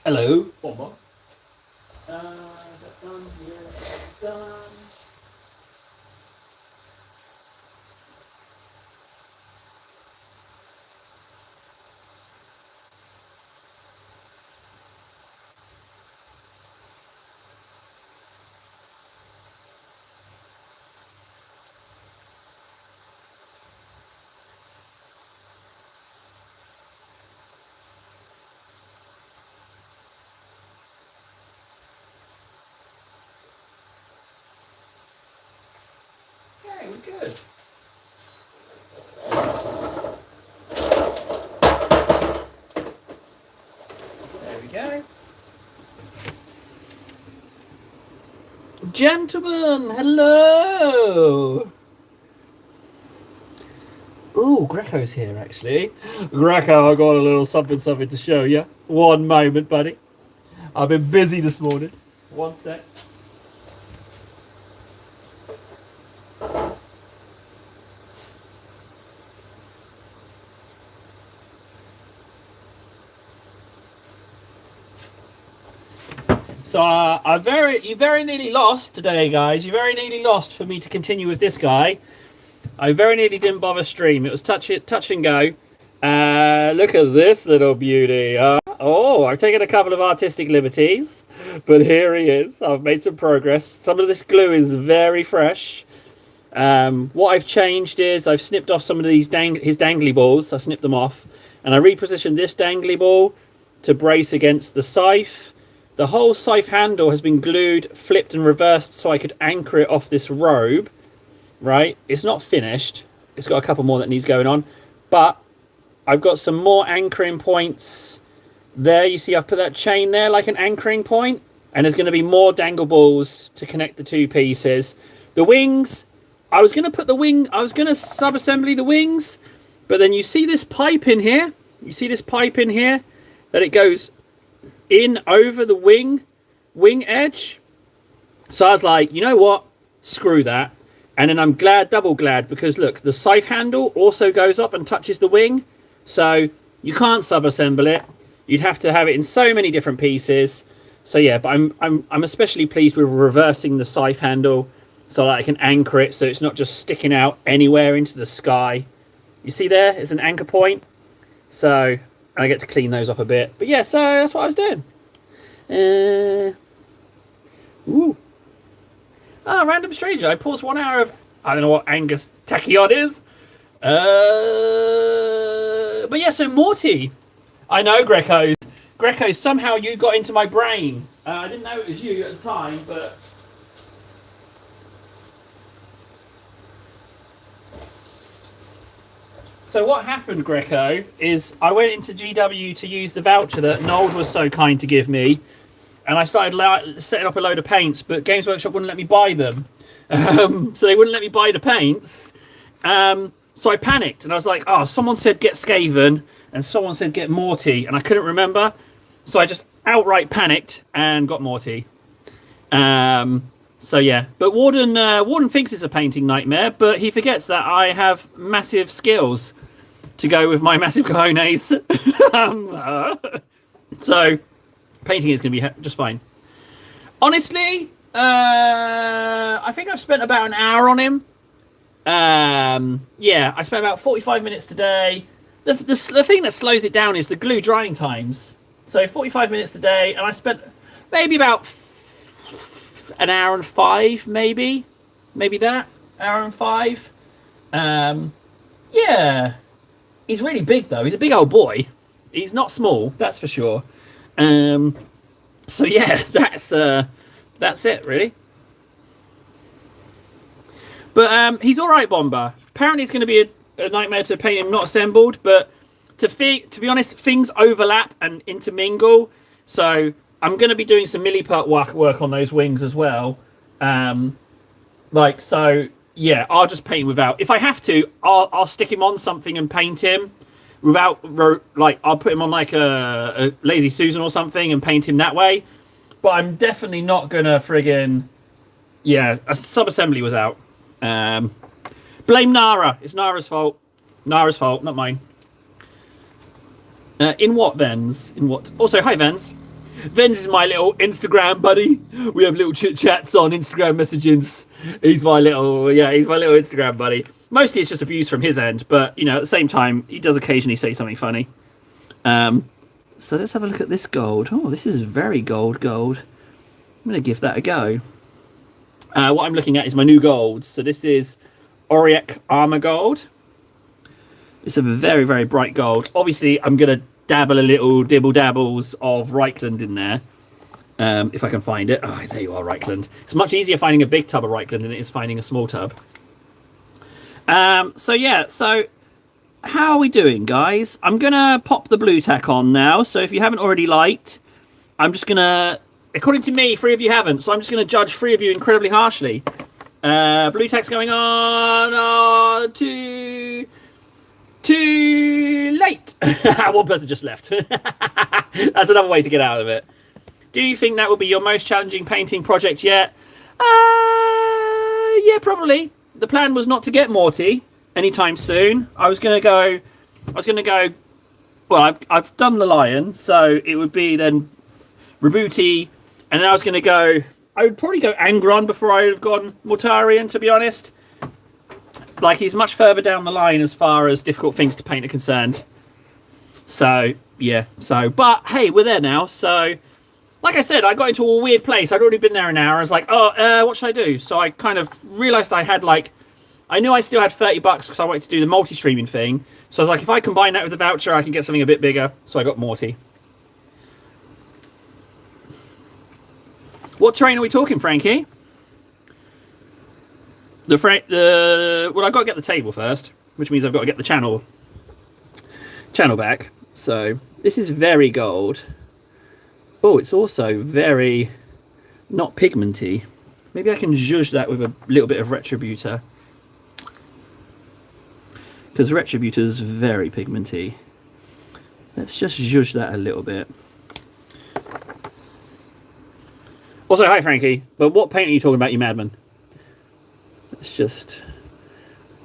Hello, Bomber. Done, yeah, done. Okay, we're good. There we go. Gentlemen, hello. Ooh, Greco's here actually. Greco, I got a little something to show you. One moment, buddy. I've been busy this morning. One sec. So you very nearly lost today, guys. You very nearly lost for me to continue with this guy. I very nearly didn't bother stream. It was touch and go. Look at this little beauty. Oh, I've taken a couple of artistic liberties, but here he is. I've made some progress. Some of this glue is very fresh. What I've changed is I've snipped off some of these his dangly balls. I snipped them off, and I repositioned this dangly ball to brace against the scythe. The whole scythe handle has been glued, flipped and reversed so I could anchor it off this robe. Right? It's not finished. It's got a couple more that needs going on. But I've got some more anchoring points there. You see I've put that chain there like an anchoring point. And there's going to be more dangle balls to connect the two pieces. The wings, I was going to sub-assembly the wings. But then you see this pipe in here? You see this pipe in here? That it goes in over the wing edge. So I was like, you know what? Screw that. And then I'm double glad, because look, the scythe handle also goes up and touches the wing. So you can't sub-assemble it. You'd have to have it in so many different pieces. So yeah, but I'm especially pleased with reversing the scythe handle so that I can anchor it so it's not just sticking out anywhere into the sky. You see there? It's an anchor point. So I get to clean those up a bit. But yeah, so that's what I was doing. Ooh. Ah, random stranger. I paused 1 hour of... I don't know what Angus Tachyon is. But yeah, so Morty. I know, Greco. Greco, somehow you got into my brain. I didn't know it was you at the time, but... So what happened, Greco, is I went into GW to use the voucher that Nold was so kind to give me, and I started setting up a load of paints, but Games Workshop wouldn't let me buy them. So they wouldn't let me buy the paints. So I panicked, and I was like, oh, someone said get Skaven, and someone said get Morty, and I couldn't remember. So I just outright panicked and got Morty. So yeah, but Warden thinks it's a painting nightmare, but he forgets that I have massive skills to go with my massive cojones. So painting is going to be just fine. Honestly, I think I've spent about an hour on him. Yeah, I spent about 45 minutes today. The thing that slows it down is the glue drying times. So 45 minutes today, and I spent maybe about an hour and 5, maybe that hour and 5. Yeah, he's really big though. He's a big old boy. He's not small, that's for sure. So yeah, that's it really. But he's all right, Bomber. Apparently, it's going to be a nightmare to paint him not assembled. But to be honest, things overlap and intermingle. So I'm going to be doing some milliput work on those wings as well. So yeah, I'll just paint him without. If I have to, I'll stick him on something and paint him without. I'll put him on like a Lazy Susan or something and paint him that way. But I'm definitely not gonna friggin'. Yeah, a sub-assembly was out. Blame Nara. It's Nara's fault. Nara's fault, not mine. In what, Vens? In what? Also, hi, Vens. Vens is my little Instagram buddy. We have little chit chats on Instagram messages. He's my little Instagram buddy. Mostly it's just abuse from his end, but you know, at the same time, he does occasionally say something funny. So let's have a look at this gold. Oh, this is very gold. I'm going to give that a go. What I'm looking at is my new golds. So this is Auric Armor Gold. It's a very, very bright gold. Obviously, I'm going to dabble a little dibble dabbles of Reichland in there. If I can find it. Oh, there you are, Reichland. It's much easier finding a big tub of Reichland than it is finding a small tub. So how are we doing, guys? I'm going to pop the blue tack on now. So if you haven't already liked, I'm just going to, according to me, 3 of you haven't. So I'm just going to judge 3 of you incredibly harshly. Blue tack's going on. Oh, too late. One person just left. That's another way to get out of it. Do you think that will be your most challenging painting project yet? Yeah, probably. The plan was not to get Morty anytime soon. I was gonna go. Well, I've done the lion, so it would be then Rabuti, and then I was gonna go. I would probably go Angron before I would have gone Mortarion, to be honest. Like, he's much further down the line as far as difficult things to paint are concerned. So yeah. But hey, we're there now. So, like I said, I got into a weird place. I'd already been there an hour. I was like, what should I do? So I kind of realised I knew I still had $30 because I wanted to do the multi-streaming thing. So I was like, if I combine that with the voucher, I can get something a bit bigger. So I got Morty. What terrain are we talking, Frankie? Well, I've got to get the table first, which means I've got to get the channel back. So this is very gold. Oh, it's also very not pigmenty. Maybe I can zhuzh that with a little bit of Retributor. Because Retributor's very pigmenty. Let's just zhuzh that a little bit. Also, hi Frankie. But what paint are you talking about, you madman? Let's just...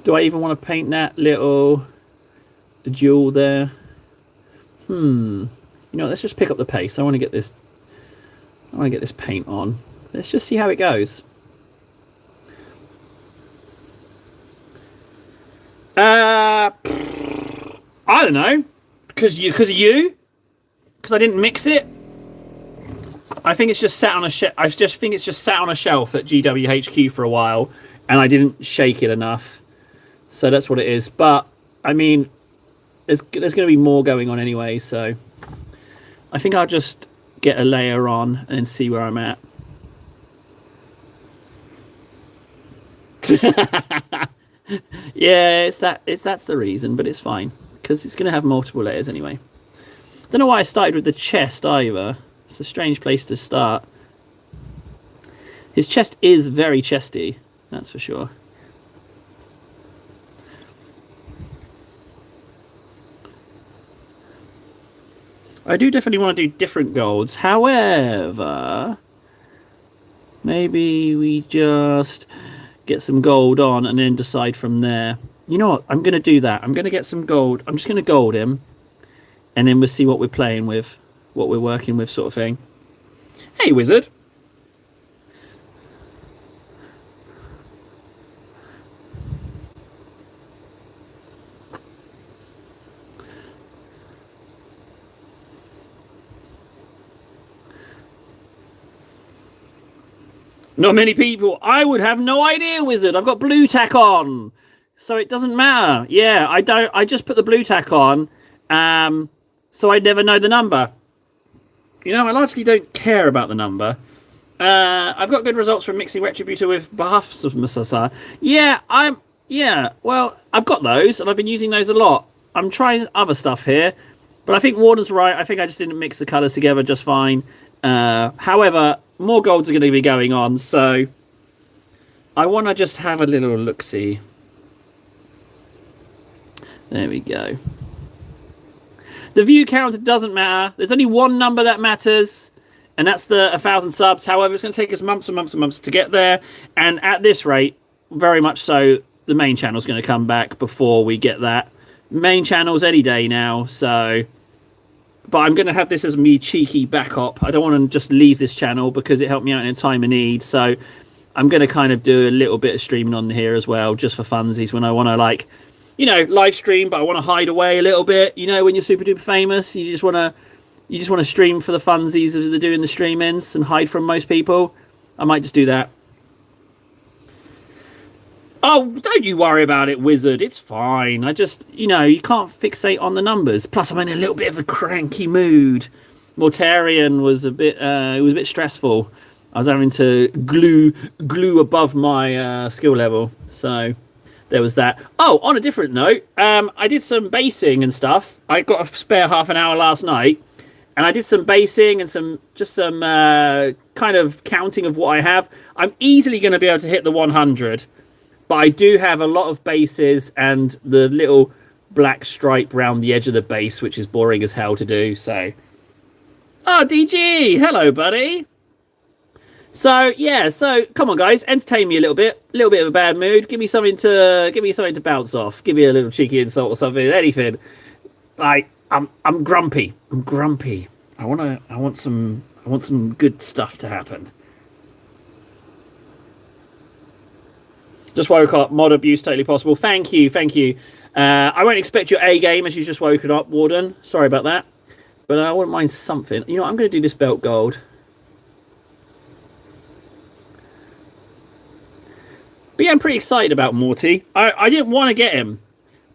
Do I even want to paint that little jewel there? You know, let's just pick up the pace. I want to get this paint on. Let's just see how it goes. I don't know. Because of you? Because I didn't mix it? I think it's just sat on a I just think it's just sat on a shelf at GWHQ for a while, and I didn't shake it enough. So that's what it is. But I mean, there's going to be more going on anyway, so I think I'll just get a layer on and see where I'm at. Yeah, that's the reason, but it's fine because it's going to have multiple layers anyway. Don't know why I started with the chest either. It's a strange place to start. His chest is very chesty, that's for sure. I do definitely want to do different golds. However, maybe we just get some gold on and then decide from there. You know what? I'm going to do that. I'm going to get some gold. I'm just going to gold him. And then we'll see what we're playing with. What we're working with, sort of thing. Hey, wizard. Not many people. I would have no idea, wizard. I've got blue tack on, so it doesn't matter. Yeah, I don't. I just put the blue tack on, so I never know the number. You know, I largely don't care about the number. I've got good results from mixing Retributor with buffs of Masasa. Yeah, well, I've got those, and I've been using those a lot. I'm trying other stuff here, but I think Warden's right. I think I just didn't mix the colours together just fine. However, more golds are going to be going on, so I want to just have a little look-see. There we go. The view counter doesn't matter. There's only one number that matters, and that's the 1,000 subs. However, it's going to take us months and months and months to get there, and at this rate, very much so, the main channel's going to come back before we get that. Main channel's any day now, so but I'm going to have this as me cheeky backup. I don't want to just leave this channel because it helped me out in a time of need. So I'm going to kind of do a little bit of streaming on here as well, just for funsies when I want to, like, you know, live stream, but I want to hide away a little bit. You know, when you're super duper famous, you just want to stream for the funsies as they're doing the streamings and hide from most people. I might just do that. Oh, don't you worry about it, Wizard. It's fine. I just, you know, you can't fixate on the numbers. Plus, I'm in a little bit of a cranky mood. Mortarion was a bit, it was a bit stressful. I was having to glue above my skill level. So there was that. Oh, on a different note, I did some basing and stuff. I got a spare half an hour last night. And I did some basing and some kind of counting of what I have. I'm easily going to be able to hit the 100. But I do have a lot of bases and the little black stripe around the edge of the base, which is boring as hell to do. So, oh, DG, hello, buddy. So yeah, so come on, guys, entertain me a little bit of a bad mood. Give me something to bounce off. Give me a little cheeky insult or something, anything. Like I'm grumpy. I'm grumpy. I want some good stuff to happen. Just woke up. Mod abuse totally possible. Thank you. I won't expect your A game as you just woken up, Warden. Sorry about that. But I wouldn't mind something. You know, I'm going to do this belt gold. But yeah, I'm pretty excited about Morty. I didn't want to get him.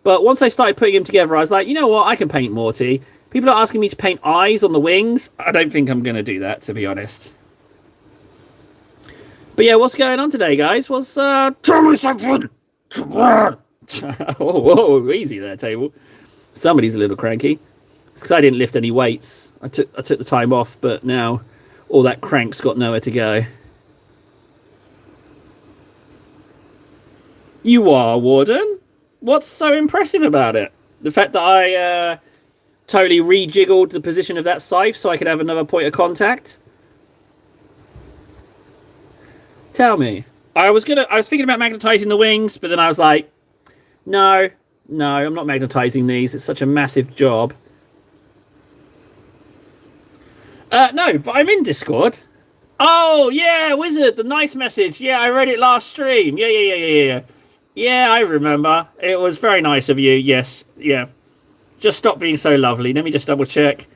But once I started putting him together, I was like, you know what? I can paint Morty. People are asking me to paint eyes on the wings. I don't think I'm going to do that, to be honest. But yeah, what's going on today, guys? Tell me something! Whoa, easy there, table. Somebody's a little cranky. It's because I didn't lift any weights. I took the time off, but now all that crank's got nowhere to go. You are, Warden? What's so impressive about it? The fact that I totally rejiggled the position of that scythe so I could have another point of contact? Tell me. I was thinking about magnetizing the wings, but then I was like, no, I'm not magnetizing these. It's such a massive job. No, but I'm in Discord. Oh, yeah, Wizard, the nice message. Yeah, I read it last stream. Yeah. Yeah, I remember. It was very nice of you. Yes, yeah. Just stop being so lovely. Let me just double check.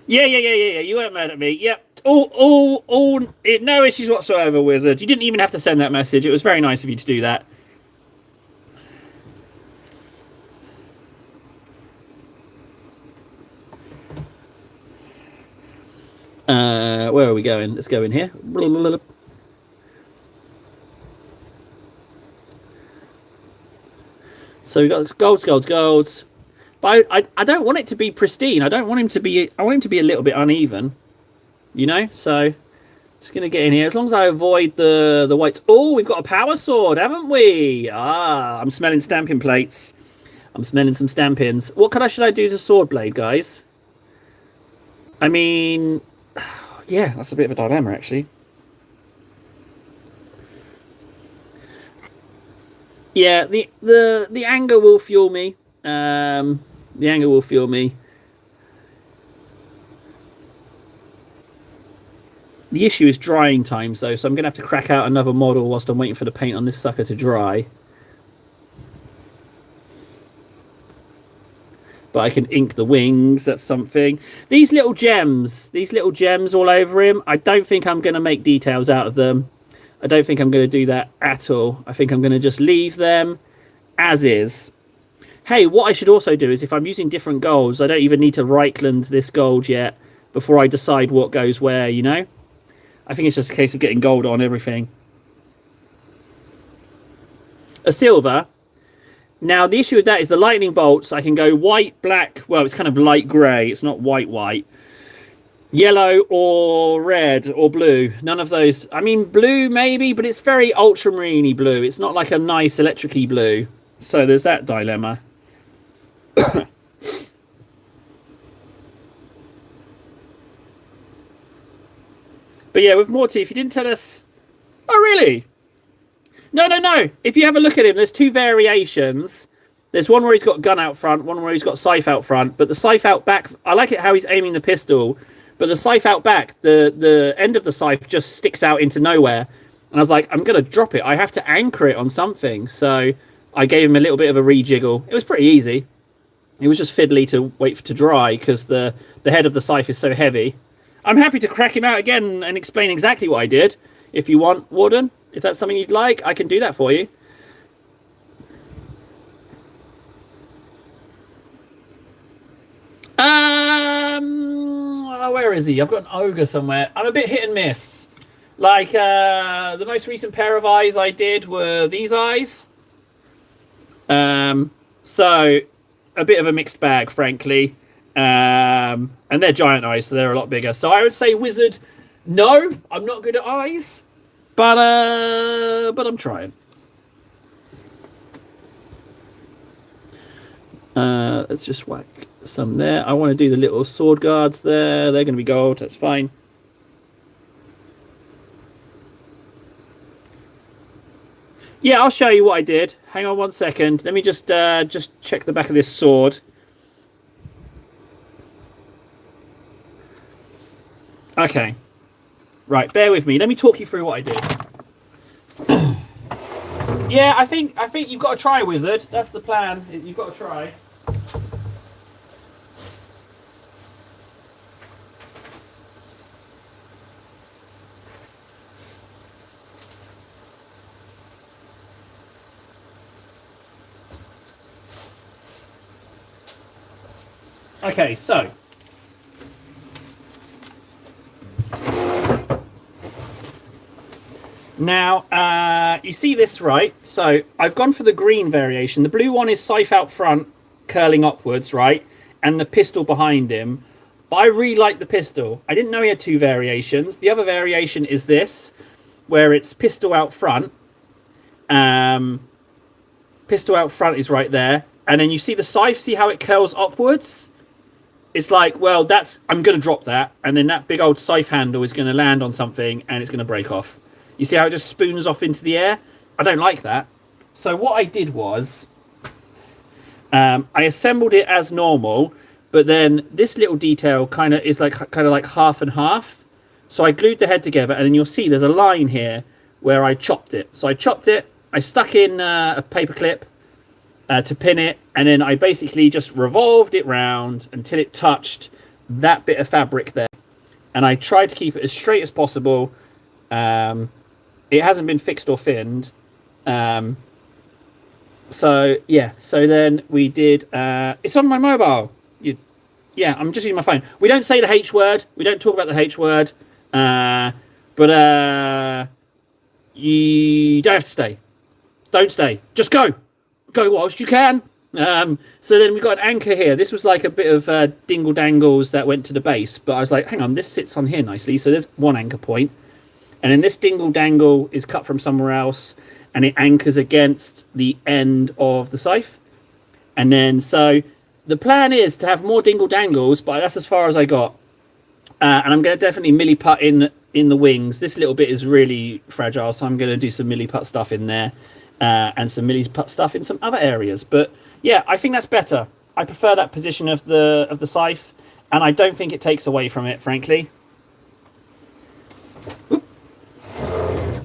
Yeah. You weren't mad at me. Yep. No issues whatsoever, Wizard. You didn't even have to send that message. It was very nice of you to do that. Where are we going? Let's go in here. So we've got golds. But I don't want it to be pristine. I want him to be a little bit uneven. You know? So just gonna get in here. As long as I avoid the whites. Oh, we've got a power sword, haven't we? Ah, I'm smelling stamping plates. I'm smelling some stampings. What color should I do to sword blade, guys? I mean, yeah, that's a bit of a dilemma, actually. Yeah, the anger will fuel me. The anger will fuel me. The issue is drying times, though, so I'm going to have to crack out another model whilst I'm waiting for the paint on this sucker to dry. But I can ink the wings, that's something. These little gems all over him, I don't think I'm going to make details out of them. I don't think I'm going to do that at all. I think I'm going to just leave them as is. Hey, what I should also do is if I'm using different golds, I don't even need to Reichland this gold yet before I decide what goes where, you know? I think it's just a case of getting gold on everything. A silver. Now, the issue with that is the lightning bolts. I can go white, black. Well, it's kind of light grey. It's not white. Yellow or red or blue. None of those. I mean, blue maybe, but it's very ultramarine-y blue. It's not like a nice electric-y blue. So there's that dilemma. But yeah, with Morty, if you didn't tell us... Oh, really? No. If you have a look at him, there's two variations. There's one where he's got gun out front, one where he's got scythe out front, but the scythe out back, I like it how he's aiming the pistol, but the scythe out back, the end of the scythe just sticks out into nowhere. And I was like, I'm going to drop it. I have to anchor it on something. So I gave him a little bit of a rejiggle. It was pretty easy. It was just fiddly to wait for it to dry because the head of the scythe is so heavy. I'm happy to crack him out again and explain exactly what I did. If you want, Warden, if that's something you'd like, I can do that for you. Where is he? I've got an ogre somewhere. I'm a bit hit and miss. Like, the most recent pair of eyes I did were these eyes. So, a bit of a mixed bag, frankly. And they're giant eyes, so they're a lot bigger. So I would say wizard, no, I'm not good at eyes. But I'm trying. Let's just whack some there. I want to do the little sword guards there. They're going to be gold. That's fine. Yeah, I'll show you what I did. Hang on 1 second. Let me just check the back of this sword. Okay. Right, bear with me. Let me talk you through what I did. Yeah, I think you've got to try, wizard. That's the plan. You've got to try. Okay, so now you see this, right? So I've gone for the green variation. The blue one is scythe out front, curling upwards, right? And the pistol behind him. But I really like the pistol. I didn't know he had two variations. The other variation is this, where it's pistol out front. Pistol out front is right there. And then you see the scythe, see how it curls upwards? It's like, well, I'm going to drop that. And then that big old scythe handle is going to land on something and it's going to break off. You see how it just spoons off into the air? I don't like that. So what I did was, I assembled it as normal, but then this little detail kind of like half and half. So I glued the head together, and then you'll see there's a line here where I chopped it. So I chopped it, I stuck in a paper clip to pin it, and then I basically just revolved it round until it touched that bit of fabric there. And I tried to keep it as straight as possible. It hasn't been fixed or finned. So yeah, so then we did, it's on my mobile. Yeah, I'm just using my phone. We don't say the H word. We don't talk about the H word. But you don't have to stay. Don't stay. Just go. Go whilst you can. So then we've got an anchor here. This was like a bit of dingle dangles that went to the base. But I was like, hang on, this sits on here nicely. So there's one anchor point. And then this dingle dangle is cut from somewhere else. And it anchors against the end of the scythe. And then so the plan is to have more dingle dangles. But that's as far as I got. And I'm going to definitely milliput in the wings. This little bit is really fragile. So I'm going to do some milliput stuff in there. And some milliput stuff in some other areas. But yeah, I think that's better. I prefer that position of the scythe, and I don't think it takes away from it, frankly. Oop.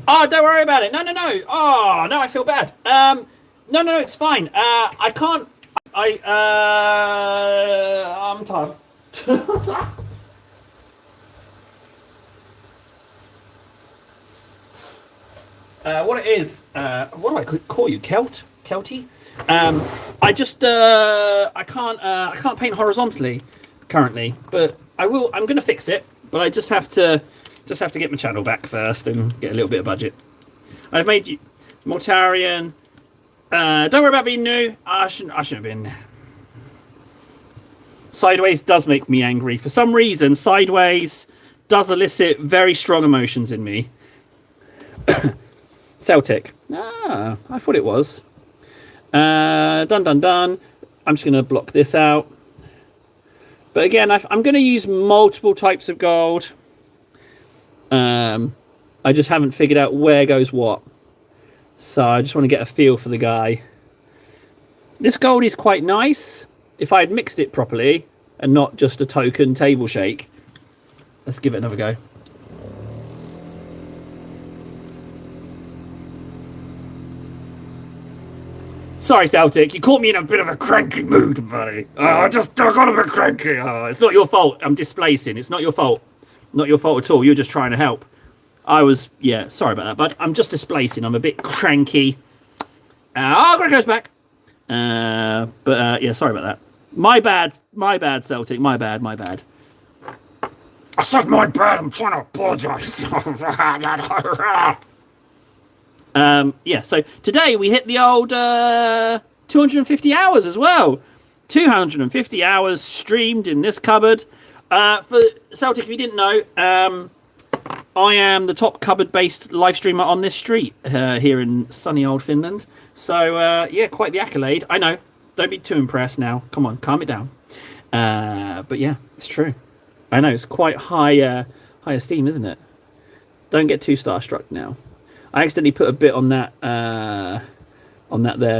Oh, don't worry about it. No. Oh, no, I feel bad. No, it's fine. I can't. I'm tired. What it is, what do I call you, Kelty? I just I can't paint horizontally currently, but I will. I'm going to fix it, but I just have to get my channel back first and get a little bit of budget. I've made you Mortarion. Don't worry about being new. I shouldn't have been. Sideways does make me angry for some reason. Sideways does elicit very strong emotions in me. Celtic. Ah, I thought it was. Done. I'm just going to block this out. But again, I'm going to use multiple types of gold. I just haven't figured out where goes what. So I just want to get a feel for the guy. This gold is quite nice. If I had mixed it properly and not just a token table shake. Let's give it another go. Sorry, Celtic. You caught me in a bit of a cranky mood, buddy. I got a bit cranky. It's not your fault. I'm displacing. It's not your fault. Not your fault at all. You're just trying to help. Yeah, sorry about that, bud. I'm just displacing. I'm a bit cranky. Greg goes back. Yeah, sorry about that. My bad, Celtic. My bad. I said my bad. I'm trying to apologise. Yeah, so today we hit the old 250 hours as well. 250 hours streamed in this cupboard. For Celtic, if you didn't know, I am the top cupboard-based live streamer on this street here in sunny old Finland. So, yeah, quite the accolade. I know. Don't be too impressed now. Come on, calm it down. But yeah, it's true. I know, it's quite high esteem, isn't it? Don't get too starstruck now. I accidentally put a bit on that there,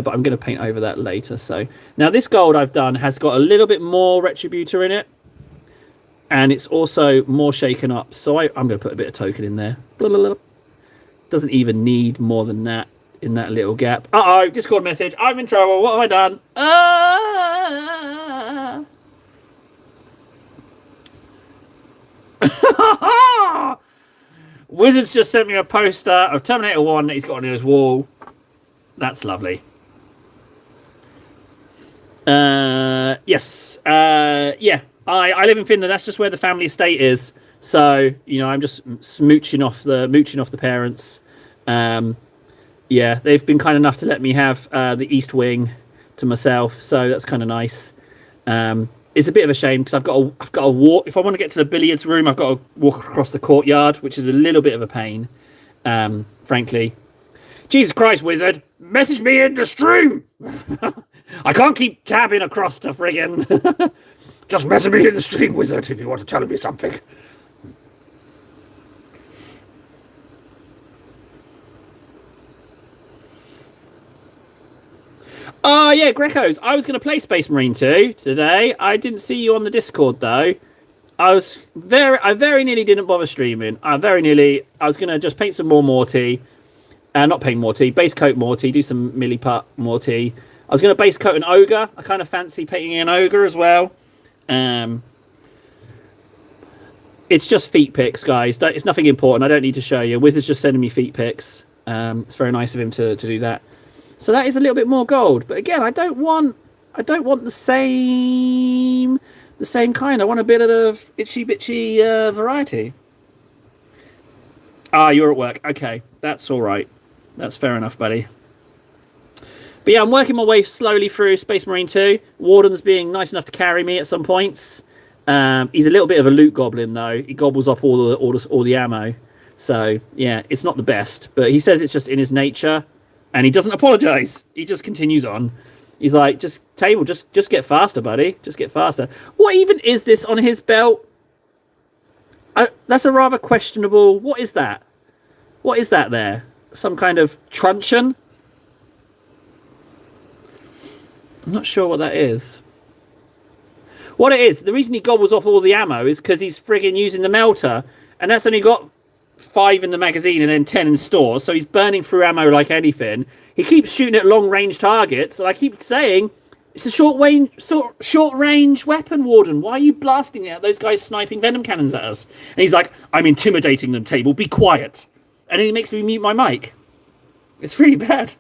but I'm going to paint over that later. So now this gold I've done has got a little bit more Retributor in it, and it's also more shaken up. So I'm going to put a bit of token in there. Doesn't even need more than that in that little gap. Uh-oh, Discord message. I'm in trouble. What have I done? Wizards just sent me a poster of Terminator 1 that he's got on his wall. That's lovely. Yes. Yeah. I live in Finland. That's just where the family estate is. So, you know, I'm just mooching off the parents. Yeah, they've been kind enough to let me have the East Wing to myself. So that's kind of nice. It's a bit of a shame because I've got to walk. If I want to get to the billiards room, I've got to walk across the courtyard, which is a little bit of a pain, frankly. Jesus Christ, Wizard! Message me in the stream! I can't keep tabbing across to friggin'... Just message me in the stream, Wizard, if you want to tell me something. Oh, yeah, Grecos. I was going to play Space Marine 2 today. I didn't see you on the Discord, though. I very nearly didn't bother streaming. I was going to just paint some more Morty. Not paint Morty, base coat Morty, do some Milliput Morty. I was going to base coat an Ogre. I kind of fancy painting an Ogre as well. It's just feet pics, guys. It's nothing important. I don't need to show you. Wizard's just sending me feet pics. It's very nice of him to do that. So that is a little bit more gold. But again, I don't want the same kind. I want a bit of itchy bitchy variety. Ah, you're at work. Okay, that's all right. That's fair enough, buddy. But yeah, I'm working my way slowly through Space Marine 2. Warden's being nice enough to carry me at some points. He's a little bit of a loot goblin, though. He gobbles up all the ammo. So yeah, it's not the best. But he says it's just in his nature. And he doesn't apologise. He just continues on. He's like, just get faster, buddy. Just get faster. What even is this on his belt? That's a rather questionable... What is that? What is that there? Some kind of truncheon? I'm not sure what that is. What it is, the reason he gobbles off all the ammo is because he's frigging using the melter. And that's only got 5 in the magazine and then 10 in stores, so he's burning through ammo like anything. He keeps shooting at long-range targets, and I keep saying, it's a short-range weapon, Warden. Why are you blasting at those guys sniping venom cannons at us? And he's like, I'm intimidating them, Table. Be quiet. And then he makes me mute my mic. It's really bad.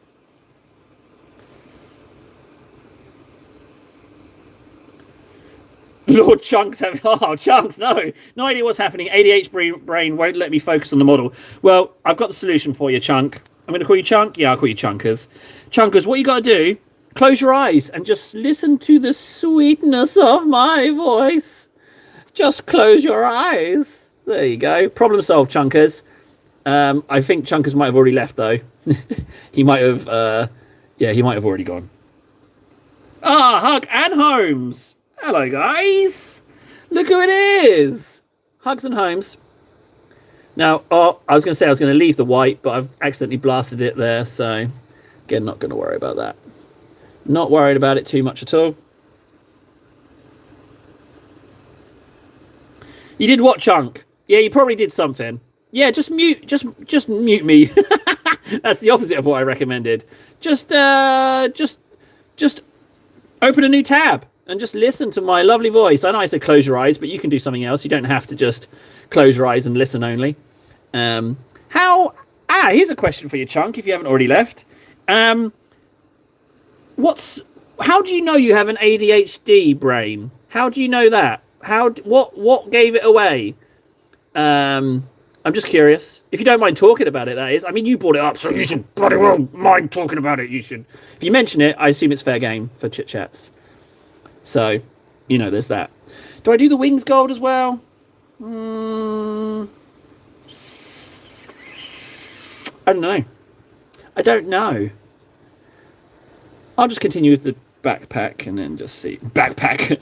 Lord Chunks having... Oh, Chunks, no. No idea what's happening. ADH brain won't let me focus on the model. Well, I've got the solution for you, Chunk. I'm going to call you Chunk. Yeah, I'll call you Chunkers. Chunkers, what you got to do, close your eyes and just listen to the sweetness of my voice. Just close your eyes. There you go. Problem solved, Chunkers. I think Chunkers might have already left, though. He might have... yeah, he might have already gone. Hug and Holmes. Hello, guys. Look who it is. Hugs and Holmes. Now, I was going to say I was going to leave the white, but I've accidentally blasted it there. So, again, not going to worry about that. Not worried about it too much at all. You did what, Chunk? Yeah, you probably did something. Yeah, just mute me. That's the opposite of what I recommended. Just open a new tab and just listen to my lovely voice. I know I said close your eyes, but you can do something else. You don't have to just close your eyes and listen only. Here's a question for you, Chunk, if you haven't already left. How do you know you have an ADHD brain? How do you know that? What gave it away? I'm just curious. If you don't mind talking about it, that is. I mean, you brought it up, so you should bloody well mind talking about it. You should. If you mention it, I assume it's fair game for chit chats. So, there's that. Do I do the wings gold as well? I don't know. I'll just continue with the backpack and then just see. Jetpack.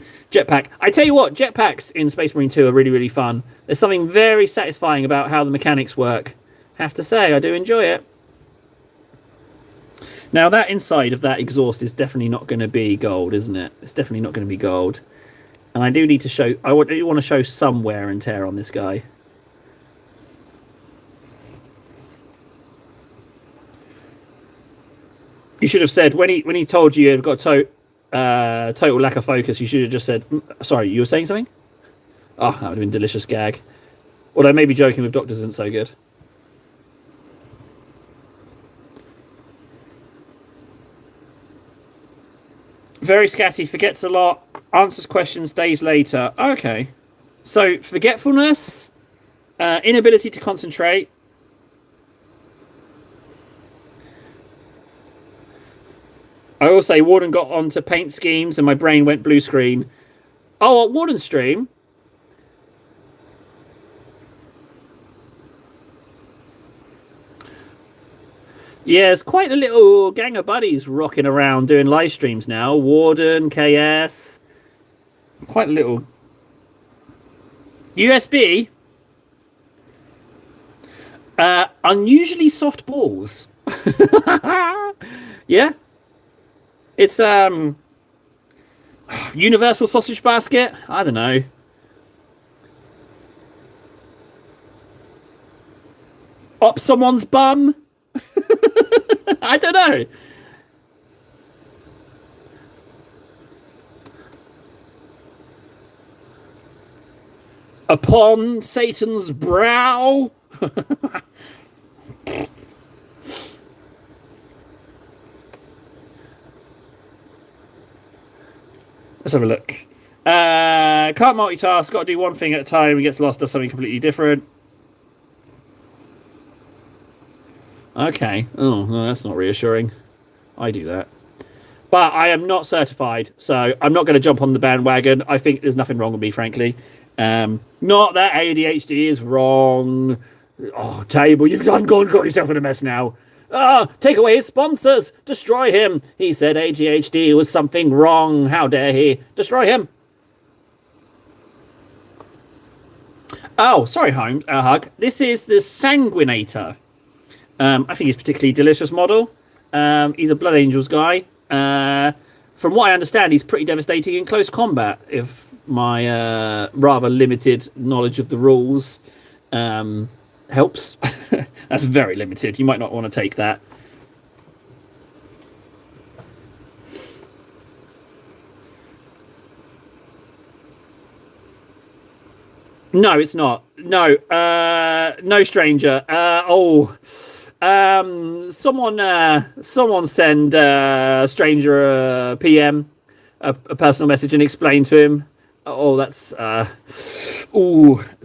I tell you what, jetpacks in Space Marine 2 are really, really fun. There's something very satisfying about how the mechanics work. Have to say, I do enjoy it. Now, that inside of that exhaust is definitely not going to be gold, isn't it? It's definitely not going to be gold. And I do need to show... I do want to show some wear and tear on this guy. You should have said, when he told you you've got total lack of focus, you should have just said, sorry, you were saying something? Oh, that would have been a delicious gag. Although maybe joking with doctors isn't so good. Very scatty, forgets a lot, answers questions days later. Okay. So, forgetfulness, inability to concentrate. I will say Warden got onto paint schemes and my brain went blue screen. Oh, Warden stream? Yeah, there's quite a little gang of buddies rocking around doing live streams now. Warden, KS. Quite a little. USB? Unusually soft balls. Yeah? It's universal sausage basket. I don't know. Up someone's bum. I don't know. Upon Satan's brow. Let's have a look. Can't multitask. Got to do one thing at a time. He gets lost, does something completely different. Okay. Oh, no, that's not reassuring. I do that. But I am not certified, so I'm not going to jump on the bandwagon. I think there's nothing wrong with me, frankly. Not that ADHD is wrong. Oh, Table, you've got yourself in a mess now. Take away his sponsors. Destroy him. He said ADHD was something wrong. How dare he? Destroy him. Oh, sorry, Hug. This is the Sanguinator. I think he's a particularly delicious model. He's a Blood Angels guy. From what I understand, he's pretty devastating in close combat, if my rather limited knowledge of the rules helps. That's very limited. You might not want to take that. No, it's not. No, no stranger. Someone send stranger a PM, a personal message, and explain to him. Oh, that's a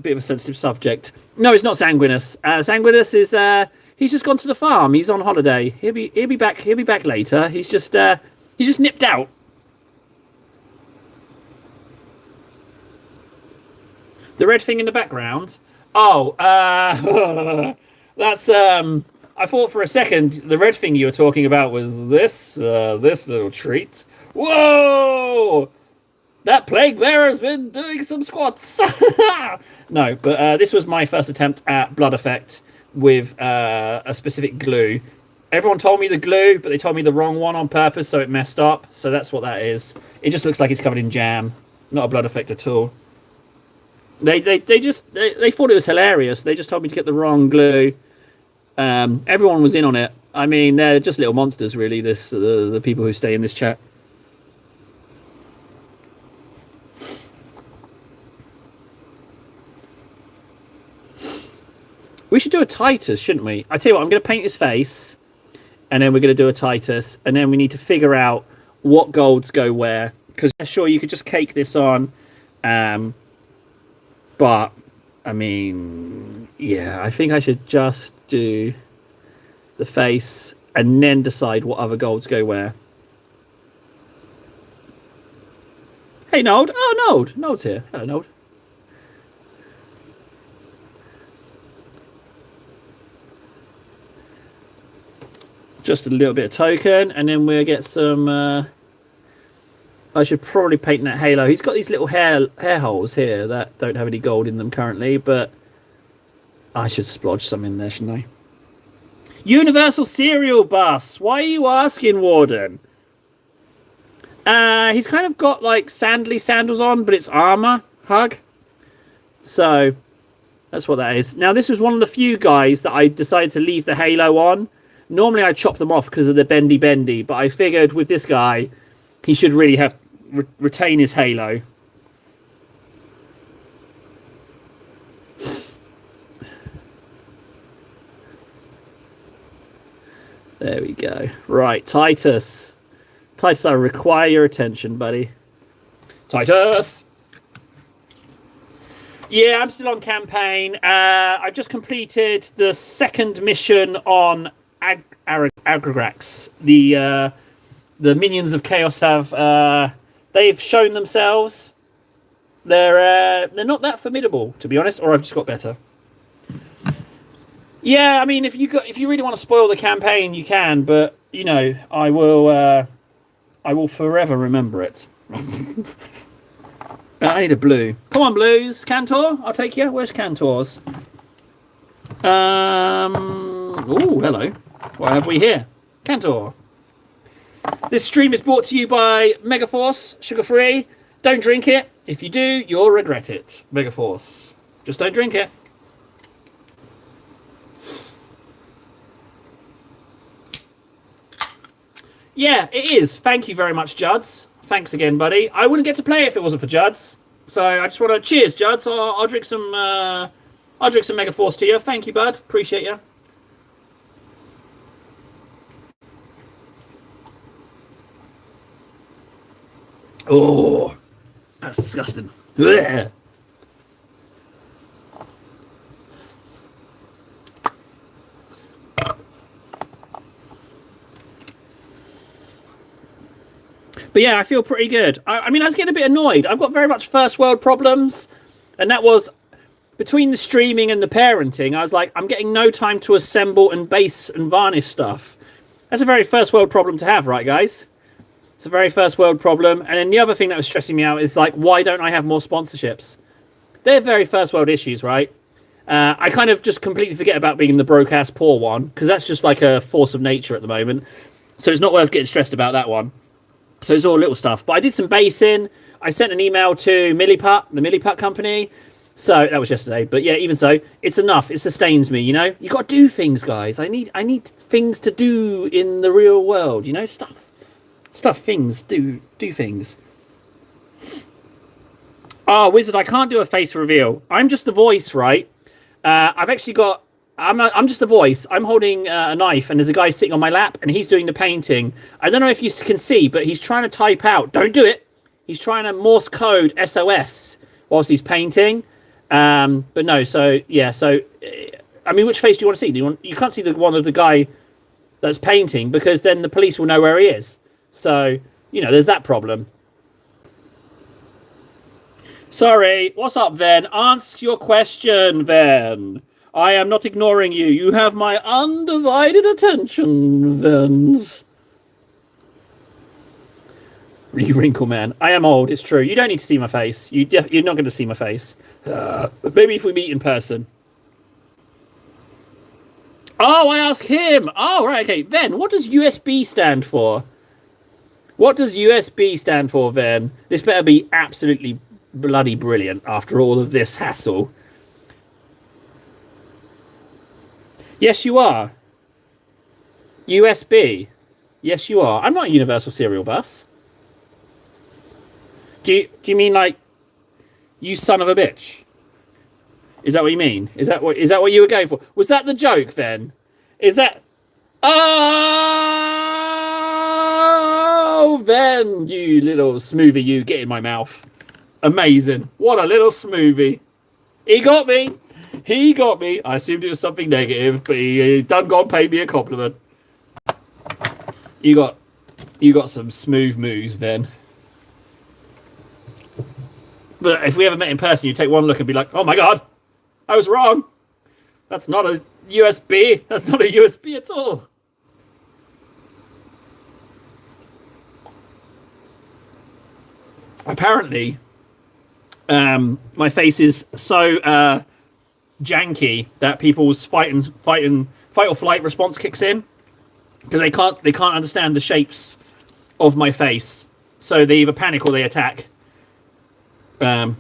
bit of a sensitive subject. No, it's not Sanguinus. Sanguinus is he's just gone to the farm. He's on holiday. He'll be back. He'll be back later. He's just nipped out. The red thing in the background. Oh, that's I thought for a second the red thing you were talking about was this little treat. Whoa! That plague bearer's been doing some squats. No, but this was my first attempt at blood effect with a specific glue. Everyone told me the glue, but they told me the wrong one on purpose, so it messed up. So that's what that is. It just looks like it's covered in jam. Not a blood effect at all. They thought it was hilarious. They just told me to get the wrong glue. Everyone was in on it. I mean, they're just little monsters, really. The people who stay in this chat. We should do a Titus, shouldn't we? I tell you what, I'm going to paint his face, and then we're going to do a Titus, and then we need to figure out what golds go where. Because sure, you could just cake this on, but I mean, yeah, I think I should just do the face and then decide what other golds go where. Hey, Nold. Oh, Nold. Nold's here. Hello, Nold. Just a little bit of token, and then we'll get some... I should probably paint that halo. He's got these little hair holes here that don't have any gold in them currently, but I should splodge some in there, shouldn't I? Universal Cereal Bus. Why are you asking, Warden? He's kind of got, like, sandally sandals on, but it's armor. Hug. So, that's what that is. Now, this was one of the few guys that I decided to leave the halo on. Normally I chop them off because of the bendy, but I figured with this guy, he should really have retain his halo. There we go. Right, Titus. Titus, I require your attention, buddy. Titus! Yeah, I'm still on campaign. I've just completed the second mission on Agragrax. The minions of chaos have they've shown themselves. They're not that formidable, to be honest, or I've just got better. Yeah, I mean, if you really want to spoil the campaign, you can, but you know, I will forever remember it. I need a blue. Come on, blues. Cantor, I'll take you. Where's Cantor's? Oh, hello. What have we here? Cantor. This stream is brought to you by Megaforce, sugar-free. Don't drink it. If you do, you'll regret it. Megaforce. Just don't drink it. Yeah, it is. Thank you very much, Juds. Thanks again, buddy. I wouldn't get to play if it wasn't for Juds. So I just want to cheers, Juds. I'll drink some. I'll drink some Megaforce to you. Thank you, bud. Appreciate you. Oh, that's disgusting. Blech. But yeah, I feel pretty good. I mean, I was getting a bit annoyed. I've got very much first world problems. And that was between the streaming and the parenting. I was like, I'm getting no time to assemble and base and varnish stuff. That's a very first world problem to have, right, guys? It's a very first world problem. And then the other thing that was stressing me out is like, why don't I have more sponsorships? They're very first world issues, right? I kind of just completely forget about being the broke-ass poor one, because that's just like a force of nature at the moment. So it's not worth getting stressed about that one. So it's all little stuff. But I did some basing. I sent an email to Milliput, the Milliput company. So that was yesterday. But yeah, even so, it's enough. It sustains me, you know? You got to do things, guys. I need things to do in the real world, you know? Things. Do things. Oh, Wizard, I can't do a face reveal. I'm just the voice, right? I've actually got... I'm just the voice. I'm holding a knife, and there's a guy sitting on my lap, and he's doing the painting. I don't know if you can see, but he's trying to type out. Don't do it. He's trying to Morse code SOS whilst he's painting. But no, so yeah. So I mean, which face do you want to see? You can't see the one of the guy that's painting, because then the police will know where he is. So you know, there's that problem. Sorry. What's up, then? Ask your question, then. I am not ignoring you. You have my undivided attention, Vens. You wrinkle man. I am old, it's true. You don't need to see my face. You're not going to see my face. Maybe if we meet in person. Oh, I ask him. Oh, right, okay. Then, what does USB stand for? What does USB stand for, Ven? This better be absolutely bloody brilliant after all of this hassle. Yes, you are. USB. Yes, you are. I'm not a Universal Serial Bus. Do you mean like you son of a bitch? Is that what you mean? Is that what you were going for? Was that the joke then? Is that? Oh, then you little smoothie, you get in my mouth. Amazing! What a little smoothie. He got me. He got me. I assumed it was something negative, but he done gone paid me a compliment. You got some smooth moves then. But if we ever met in person, you take one look and be like, "Oh my god, I was wrong. That's not a USB. That's not a USB at all." Apparently, my face is so janky that people's fight or flight response kicks in because they can't understand the shapes of my face, so they either panic or they attack. Oh,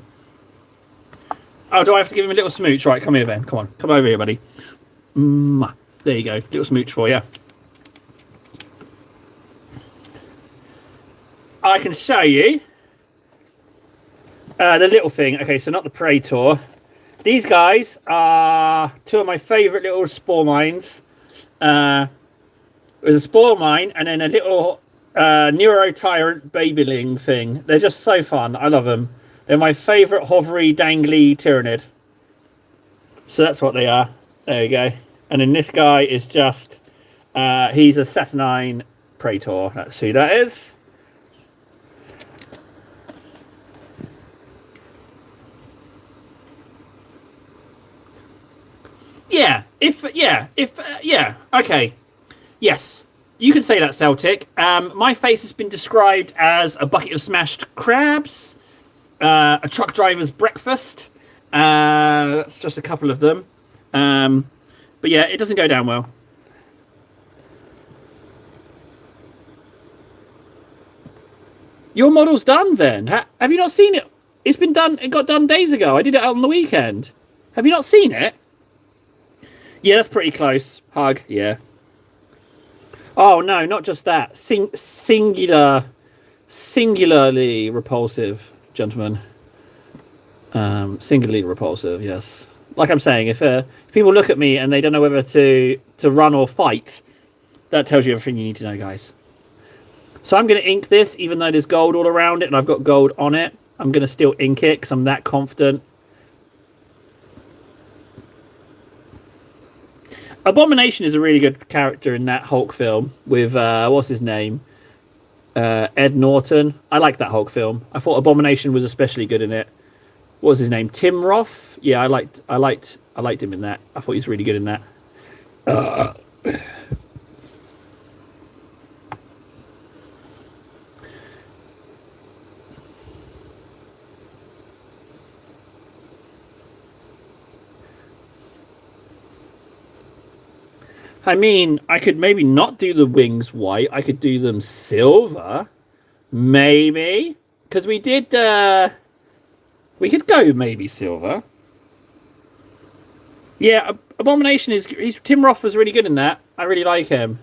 do I have to give him a little smooch? Right, come here, Ben. Come on, come over here, buddy. There you go, little smooch for you. I can show you the little thing. Okay, so not the Praetor. These guys are two of my favourite little spore mines. There's a spore mine and then a little Neurotyrant Babyling thing. They're just so fun. I love them. They're my favourite hovery, dangly Tyranid. So that's what they are. There you go. And then this guy is just... he's a Saturnine Praetor. That's who that is. Yeah. Okay. Yes. You can say that, Celtic. My face has been described as a bucket of smashed crabs. A truck driver's breakfast. That's just a couple of them. But yeah, it doesn't go down well. Your model's done then? Have you not seen it? It's been done. It got done days ago. I did it on the weekend. Have you not seen it? Yeah, that's pretty close. Hug, yeah. Oh no, not just that. Singularly repulsive. Gentlemen, singularly repulsive. Yes, like I'm saying, if people look at me and they don't know whether to run or fight, that tells you everything you need to know, guys. So I'm going to ink this, even though there's gold all around it and I've got gold on it. I'm going to still ink it because I'm that confident. Abomination is a really good character in that Hulk film with what's his name? Ed Norton. I like that Hulk film. I thought Abomination was especially good in it. What was his name? Tim Roth. Yeah, I liked him in that. I thought he was really good in that. I mean, I could maybe not do the wings white. I could do them silver. Maybe. Because we did... we could go maybe silver. Yeah, Abomination is... Tim Roth was really good in that. I really like him.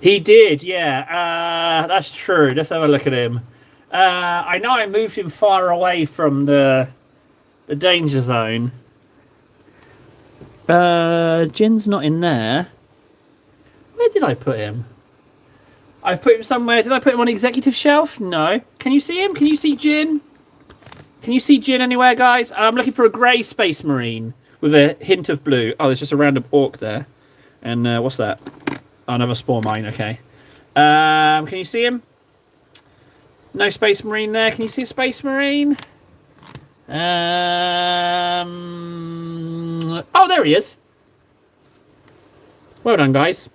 He did, yeah. That's true. Let's have a look at him. I know I moved him far away from the danger zone. Jin's not in there. Where did I put him? I've put him somewhere. Did I put him on executive shelf? No. Can you see him? Can you see Jin? Can you see Jin anywhere, guys? I'm looking for a grey Space Marine with a hint of blue. Oh, there's just a random orc there. And what's that? Oh, another spore mine. Okay. Can you see him? No Space Marine there. Can you see a Space Marine? Oh, there he is. Well done, guys.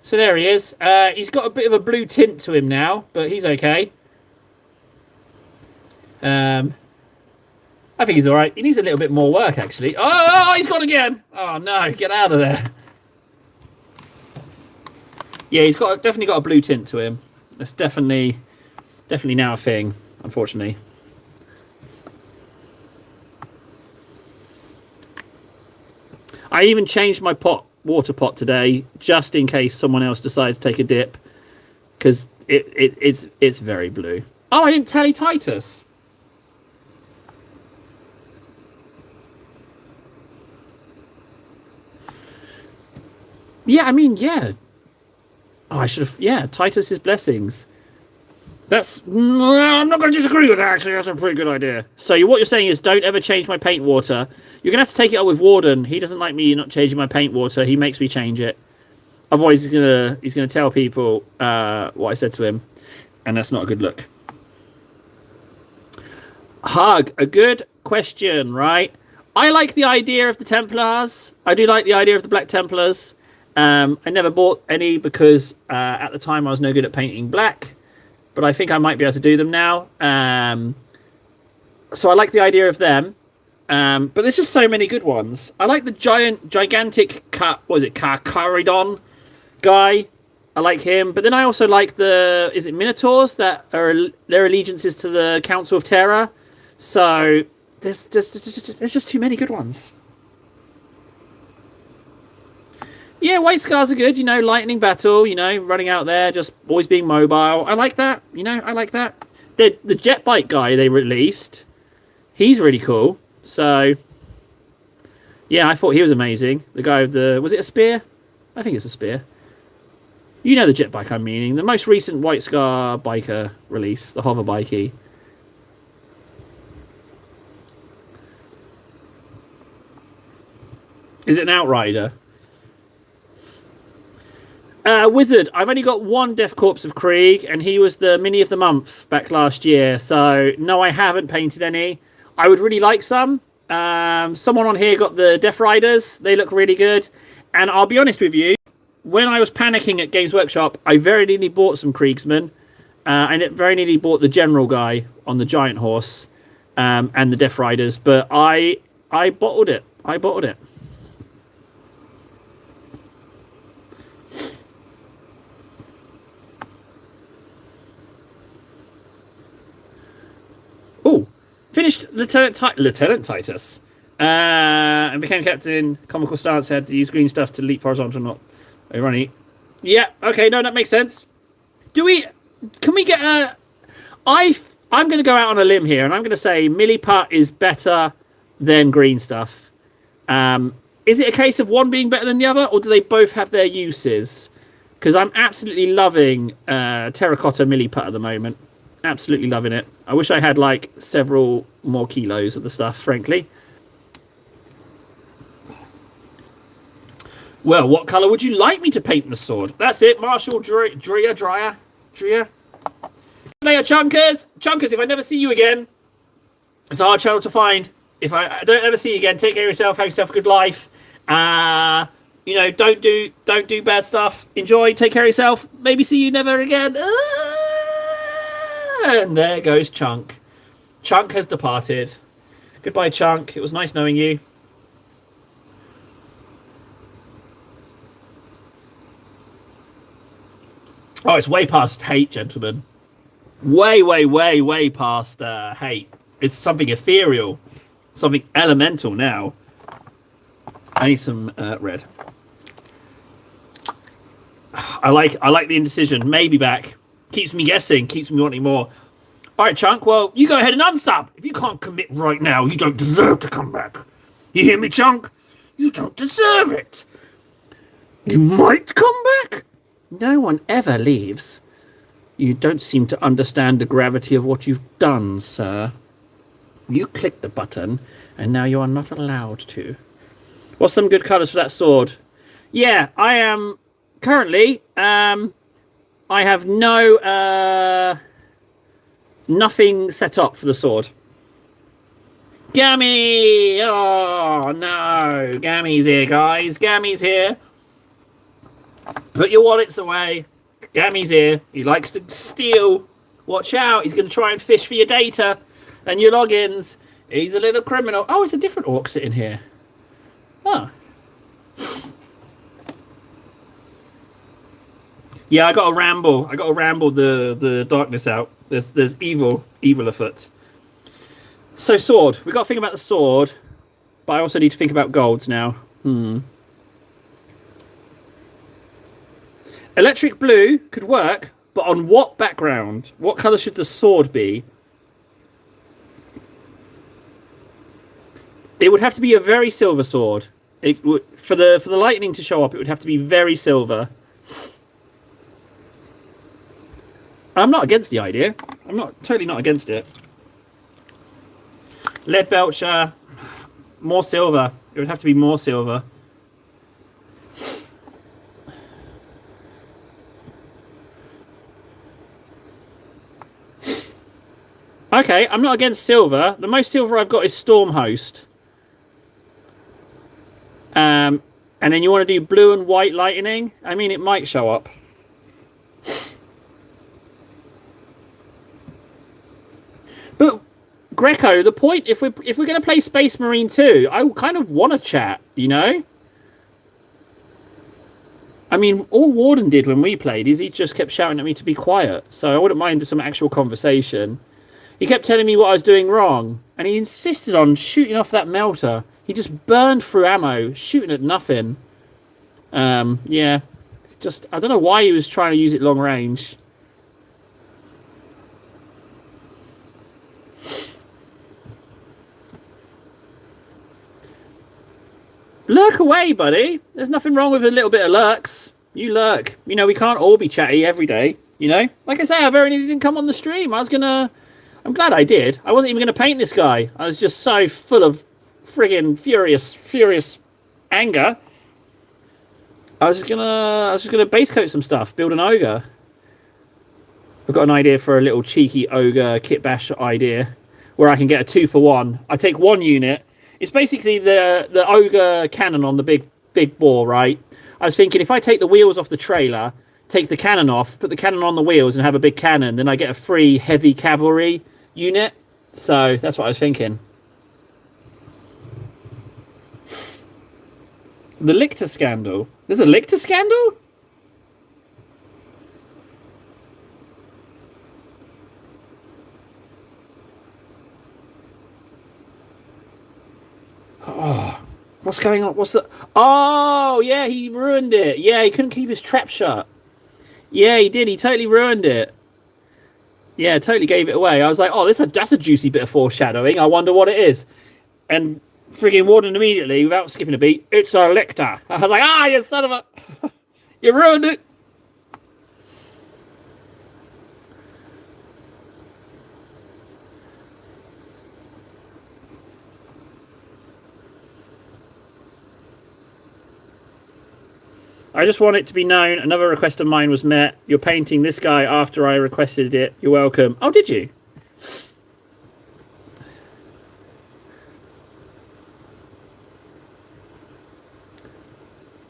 So there he is. He's got a bit of a blue tint to him now, but he's okay. I think he's all right. He needs a little bit more work, actually. Oh, he's gone again. Oh, no. Get out of there. Yeah, he's definitely got a blue tint to him. That's definitely now a thing, unfortunately. I even changed my water pot today, just in case someone else decided to take a dip, because it's very blue. Oh, I didn't tally Titus. Yeah, I mean, yeah. Oh, I should have. Yeah, Titus's blessings. I'm not going to disagree with that, actually. That's a pretty good idea. So what you're saying is don't ever change my paint water. You're going to have to take it up with Warden. He doesn't like me not changing my paint water. He makes me change it. Otherwise, he's gonna tell people what I said to him. And that's not a good look. Hug, a good question, right? I like the idea of the Templars. I do like the idea of the Black Templars. I never bought any because at the time I was no good at painting black. But I think I might be able to do them now. So I like the idea of them. But there's just so many good ones. I like the gigantic Carcharodon guy. I like him. But then I also like is it Minotaurs that are their allegiances to the Council of Terra. So there's just too many good ones. Yeah, White Scars are good, lightning battle, running out there, just always being mobile. I like that, I like that. The jet bike guy they released, he's really cool. So, yeah, I thought he was amazing. The guy with was it a spear? I think it's a spear. You know the jet bike I'm meaning. The most recent White Scar biker release, the hover bikey. Is it an Outrider? Wizard, I've only got one Death Corpse of Krieg, and he was the Mini of the Month back last year. So, no, I haven't painted any. I would really like some. Someone on here got the Death Riders. They look really good. And I'll be honest with you, when I was panicking at Games Workshop, I very nearly bought some Kriegsmen. And it very nearly bought the General guy on the Giant Horse and the Death Riders. But I bottled it. I bottled it. Oh, finished Lieutenant Titus. And became captain. Comical stance, had to use green stuff to leap horizontal, not runny. Yeah, okay, no, that makes sense. Can we get a... I'm going to go out on a limb here, and I'm going to say Milliput is better than green stuff. Is it a case of one being better than the other, or do they both have their uses? Because I'm absolutely loving Terracotta Milliput at the moment. Absolutely loving it. I wish I had, several more kilos of the stuff, frankly. Well, what colour would you like me to paint the sword? That's it, Marshall Dreyer. Later, Chunkers! Chunkers, if I never see you again, it's a hard channel to find. If I don't ever see you again, take care of yourself, have yourself a good life. Don't do bad stuff. Enjoy, take care of yourself. Maybe see you never again. And there goes Chunk. Chunk has departed. Goodbye, Chunk. It was nice knowing you. Oh, it's way past hate, gentlemen. Way past hate. It's something ethereal. Something elemental now. I need some red. I like the indecision. Maybe back. Keeps me guessing. Keeps me wanting more. All right, Chunk. Well, you go ahead and unsub. If you can't commit right now, you don't deserve to come back. You hear me, Chunk? You don't deserve it. You might come back. No one ever leaves. You don't seem to understand the gravity of what you've done, sir. You clicked the button, and now you are not allowed to. What's some good colours for that sword? Yeah, I am currently... I have nothing set up for the sword. Gammy! Oh, no. Gammy's here, guys. Gammy's here. Put your wallets away. Gammy's here. He likes to steal. Watch out. He's going to try and fish for your data and your logins. He's a little criminal. Oh, it's a different orc sitting here. Oh. Yeah, I got to ramble. I got to ramble the darkness out. There's evil afoot. So sword. We got to think about the sword, but I also need to think about golds now. Electric blue could work, but on what background? What colour should the sword be? It would have to be a very silver sword. It would, for the lightning to show up, it would have to be very silver. I'm not against the idea. I'm totally not against it. Lead belcher, more silver. It would have to be more silver. Okay, I'm not against silver. The most silver I've got is Stormhost. And then you want to do blue and white lightning? I mean, it might show up. But Greco, the point, if we're going to play Space Marine 2, I kind of want to chat, you know? I mean, all Warden did when we played is he just kept shouting at me to be quiet. So I wouldn't mind some actual conversation. He kept telling me what I was doing wrong. And he insisted on shooting off that melter. He just burned through ammo, shooting at nothing. Yeah. Just, I don't know why he was trying to use it long range. Lurk away, buddy. There's nothing wrong with a little bit of lurks. You lurk. You know, we can't all be chatty every day, you know? Like I say, I very nearly didn't come on the stream. I'm glad I did. I wasn't even going to paint this guy. I was just so full of friggin' furious anger. I was just gonna base coat some stuff, build an ogre. I've got an idea for a little cheeky ogre kit bash idea where I can get a 2-for-1. I take one unit. It's basically the ogre cannon on the big bore, right? I was thinking if I take the wheels off the trailer, take the cannon off, put the cannon on the wheels and have a big cannon, then I get a free heavy cavalry unit. So that's what I was thinking. The Lictor scandal. There's a Lictor scandal? Oh, what's going on? What's the... Oh, yeah, he ruined it. Yeah, he couldn't keep his trap shut. Yeah, he did. He totally ruined it. Yeah, totally gave it away. I was like, oh, that's a juicy bit of foreshadowing. I wonder what it is. And friggin' Warden immediately, without skipping a beat, it's a Lictor. I was like, you son of a... You ruined it. I just want it to be known, another request of mine was met. You're painting this guy after I requested it. You're welcome. Oh, did you?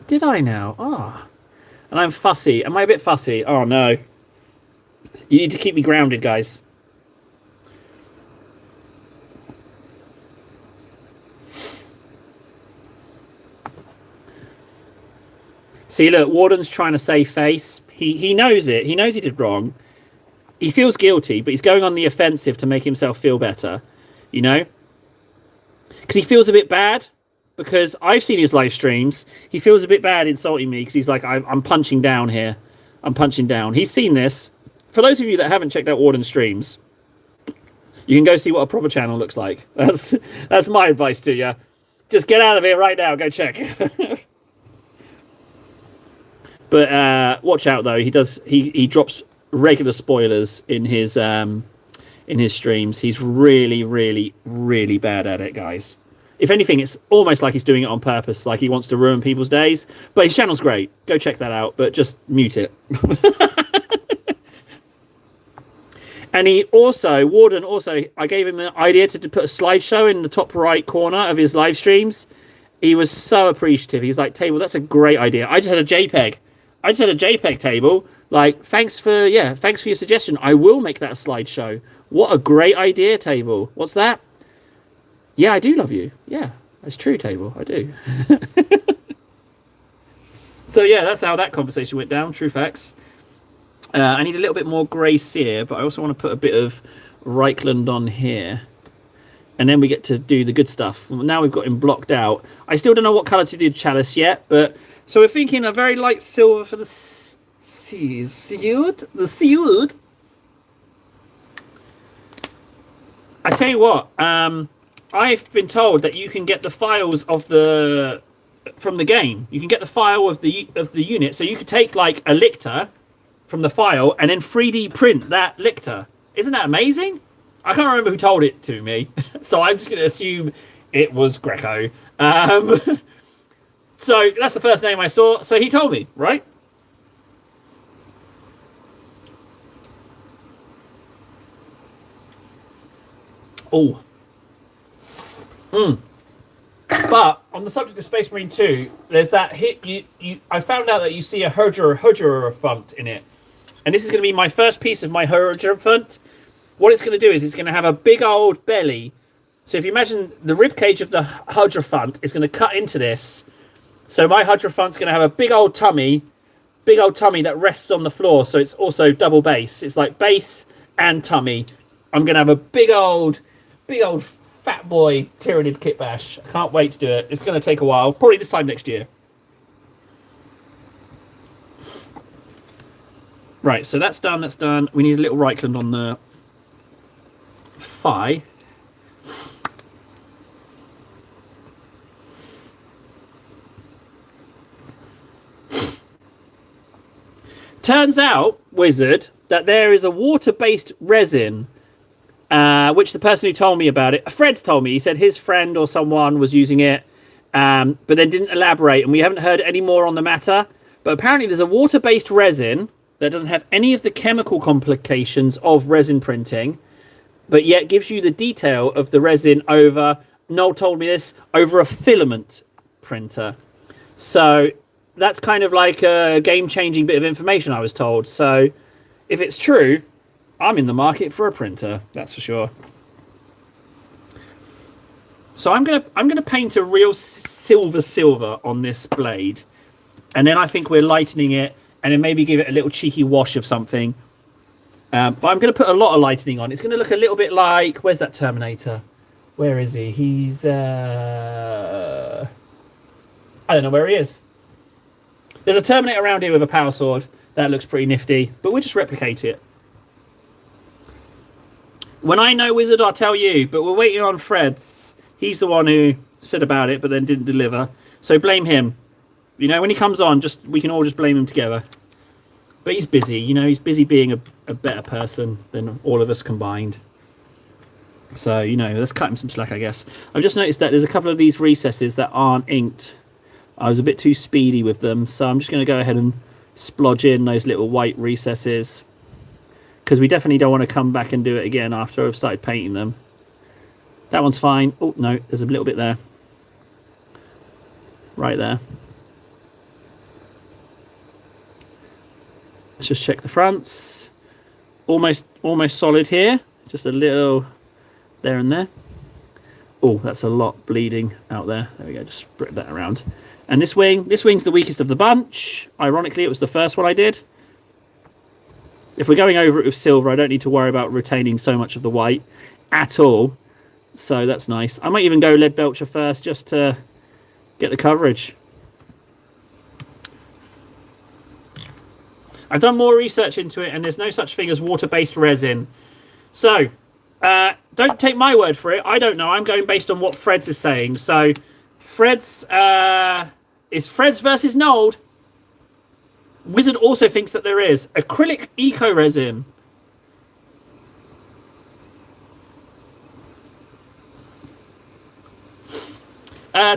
Did I now? Oh. And I'm fussy. Am I a bit fussy? Oh, no. You need to keep me grounded, guys. See, look, Warden's trying to save face. He knows it. He knows he did wrong. He feels guilty, but he's going on the offensive to make himself feel better. You know? Because he feels a bit bad. Because I've seen his live streams. He feels a bit bad insulting me because he's like, I'm punching down here. I'm punching down. He's seen this. For those of you that haven't checked out Warden streams, you can go see what a proper channel looks like. That's my advice to you. Just get out of here right now. Go check. But watch out though. He drops regular spoilers in his streams. He's really, really, really bad at it, guys. If anything, it's almost like he's doing it on purpose, like he wants to ruin people's days. But his channel's great. Go check that out, but just mute it. And Warden also, I gave him an idea to put a slideshow in the top right corner of his live streams. He was so appreciative. He's like, Table, that's a great idea. I just had a JPEG. Table. Like, thanks for your suggestion. I will make that a slideshow. What a great idea, Table. What's that? Yeah, I do love you. Yeah, that's true, Table. I do. So yeah, that's how that conversation went down. True facts. I need a little bit more grey sear, but I also want to put a bit of Reichland on here. And then we get to do the good stuff. Now we've got him blocked out. I still don't know what colour to do the chalice yet, but... So we're thinking a very light silver for the sealed. I tell you what, I've been told that you can get the files of from the game. You can get the file of the unit. So you could take like a lictor from the file and then 3D print that lictor. Isn't that amazing? I can't remember who told it to me, so I'm just going to assume it was Greco. So that's the first name I saw. So he told me, right? Oh. But on the subject of Space Marine 2, there's that hit. I found out that you see a Hujra font in it. And this is going to be my first piece of my Hujra font. What it's going to do is it's going to have a big old belly. So if you imagine the rib cage of the Hujra font is going to cut into this. So my Hujra font's going to have a big old tummy that rests on the floor. So it's also double base. It's like base and tummy. I'm going to have a big old fat boy Tyranid kit bash. I can't wait to do it. It's going to take a while. Probably this time next year. Right, so that's done. We need a little Reichland on the thigh. Turns out, Wizard, that there is a water-based resin, which the person who told me about it, Fred's told me, he said his friend or someone was using it, but then didn't elaborate, and we haven't heard any more on the matter. But apparently there's a water-based resin that doesn't have any of the chemical complications of resin printing, but yet gives you the detail of the resin over, Noel told me this, over a filament printer. So that's kind of like a game-changing bit of information, I was told. So if it's true, I'm in the market for a printer, that's for sure. So I'm gonna paint a real silver on this blade, and then I think we're lightening it, and then maybe give it a little cheeky wash of something. But I'm going to put a lot of lightening on. It's going to look a little bit like... Where's that Terminator? Where is he? He's... I don't know where he is. There's a Terminator around here with a power sword. That looks pretty nifty. But we'll just replicate it. When I know, Wizard, I'll tell you. But we're waiting on Fred's. He's the one who said about it, but then didn't deliver. So blame him. You know, when he comes on, we can all just blame him together. But he's busy, you know, he's busy being a better person than all of us combined. So, you know, let's cut him some slack, I guess. I've just noticed that there's a couple of these recesses that aren't inked. I was a bit too speedy with them, so I'm just going to go ahead and splodge in those little white recesses. Because we definitely don't want to come back and do it again after I've started painting them. That one's fine. Oh, no, there's a little bit there. Right there. Let's just check the fronts. Almost solid here. Just a little there and there. Oh, that's a lot bleeding out there. There we go. Just spread that around. And this wing's the weakest of the bunch. Ironically, it was the first one I did. If we're going over it with silver, I don't need to worry about retaining so much of the white at all. So that's nice. I might even go lead belcher first just to get the coverage. I've done more research into it, and there's no such thing as water-based resin. So, don't take my word for it. I don't know. I'm going based on what Fred's is saying. So, Fred's versus Nold. Wizard also thinks that there is acrylic eco resin.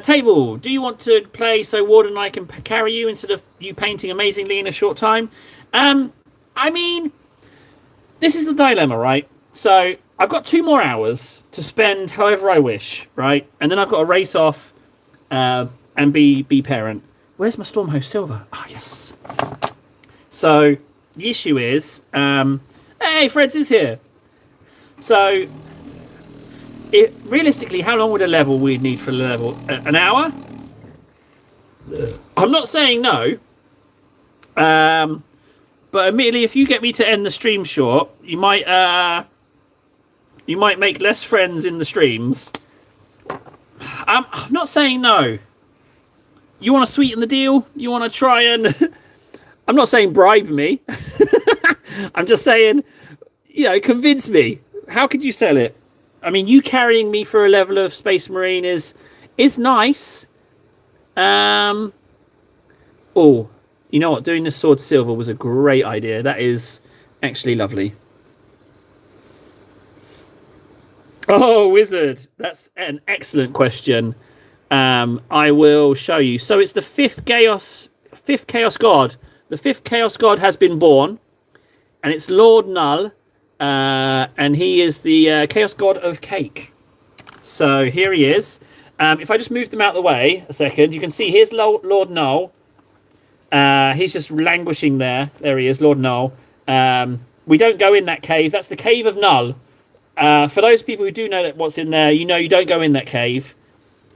Table, do you want to play so Warden and I can carry you instead of you painting amazingly in a short time? I mean, this is the dilemma, right? So I've got 2 more hours to spend however I wish, right? And then I've got to race off and be parent. Where's my Stormhost Silver? Ah, yes. So the issue is, hey, Freds is here. So realistically, how long would a level we'd need for a level? An hour? I'm not saying no. But admittedly, if you get me to end the stream short, you might make less friends in the streams. I'm not saying no. You want to sweeten the deal? You want to try and... I'm not saying bribe me. I'm just saying, convince me. How could you sell it? I mean, you carrying me for a level of Space Marine is nice. Oh, you know what? Doing the sword silver was a great idea. That is actually lovely. Oh, wizard. That's an excellent question. I will show you. So it's the fifth chaos god. The fifth chaos god has been born, and it's Lord Null, and he is the chaos god of cake. So here he is. If I just move them out of the way a second, you can see here's Lord Null. He's just languishing there. There he is, Lord Null. We don't go in that cave. That's the Cave of Null. For those people who do know what's in there, you don't go in that cave.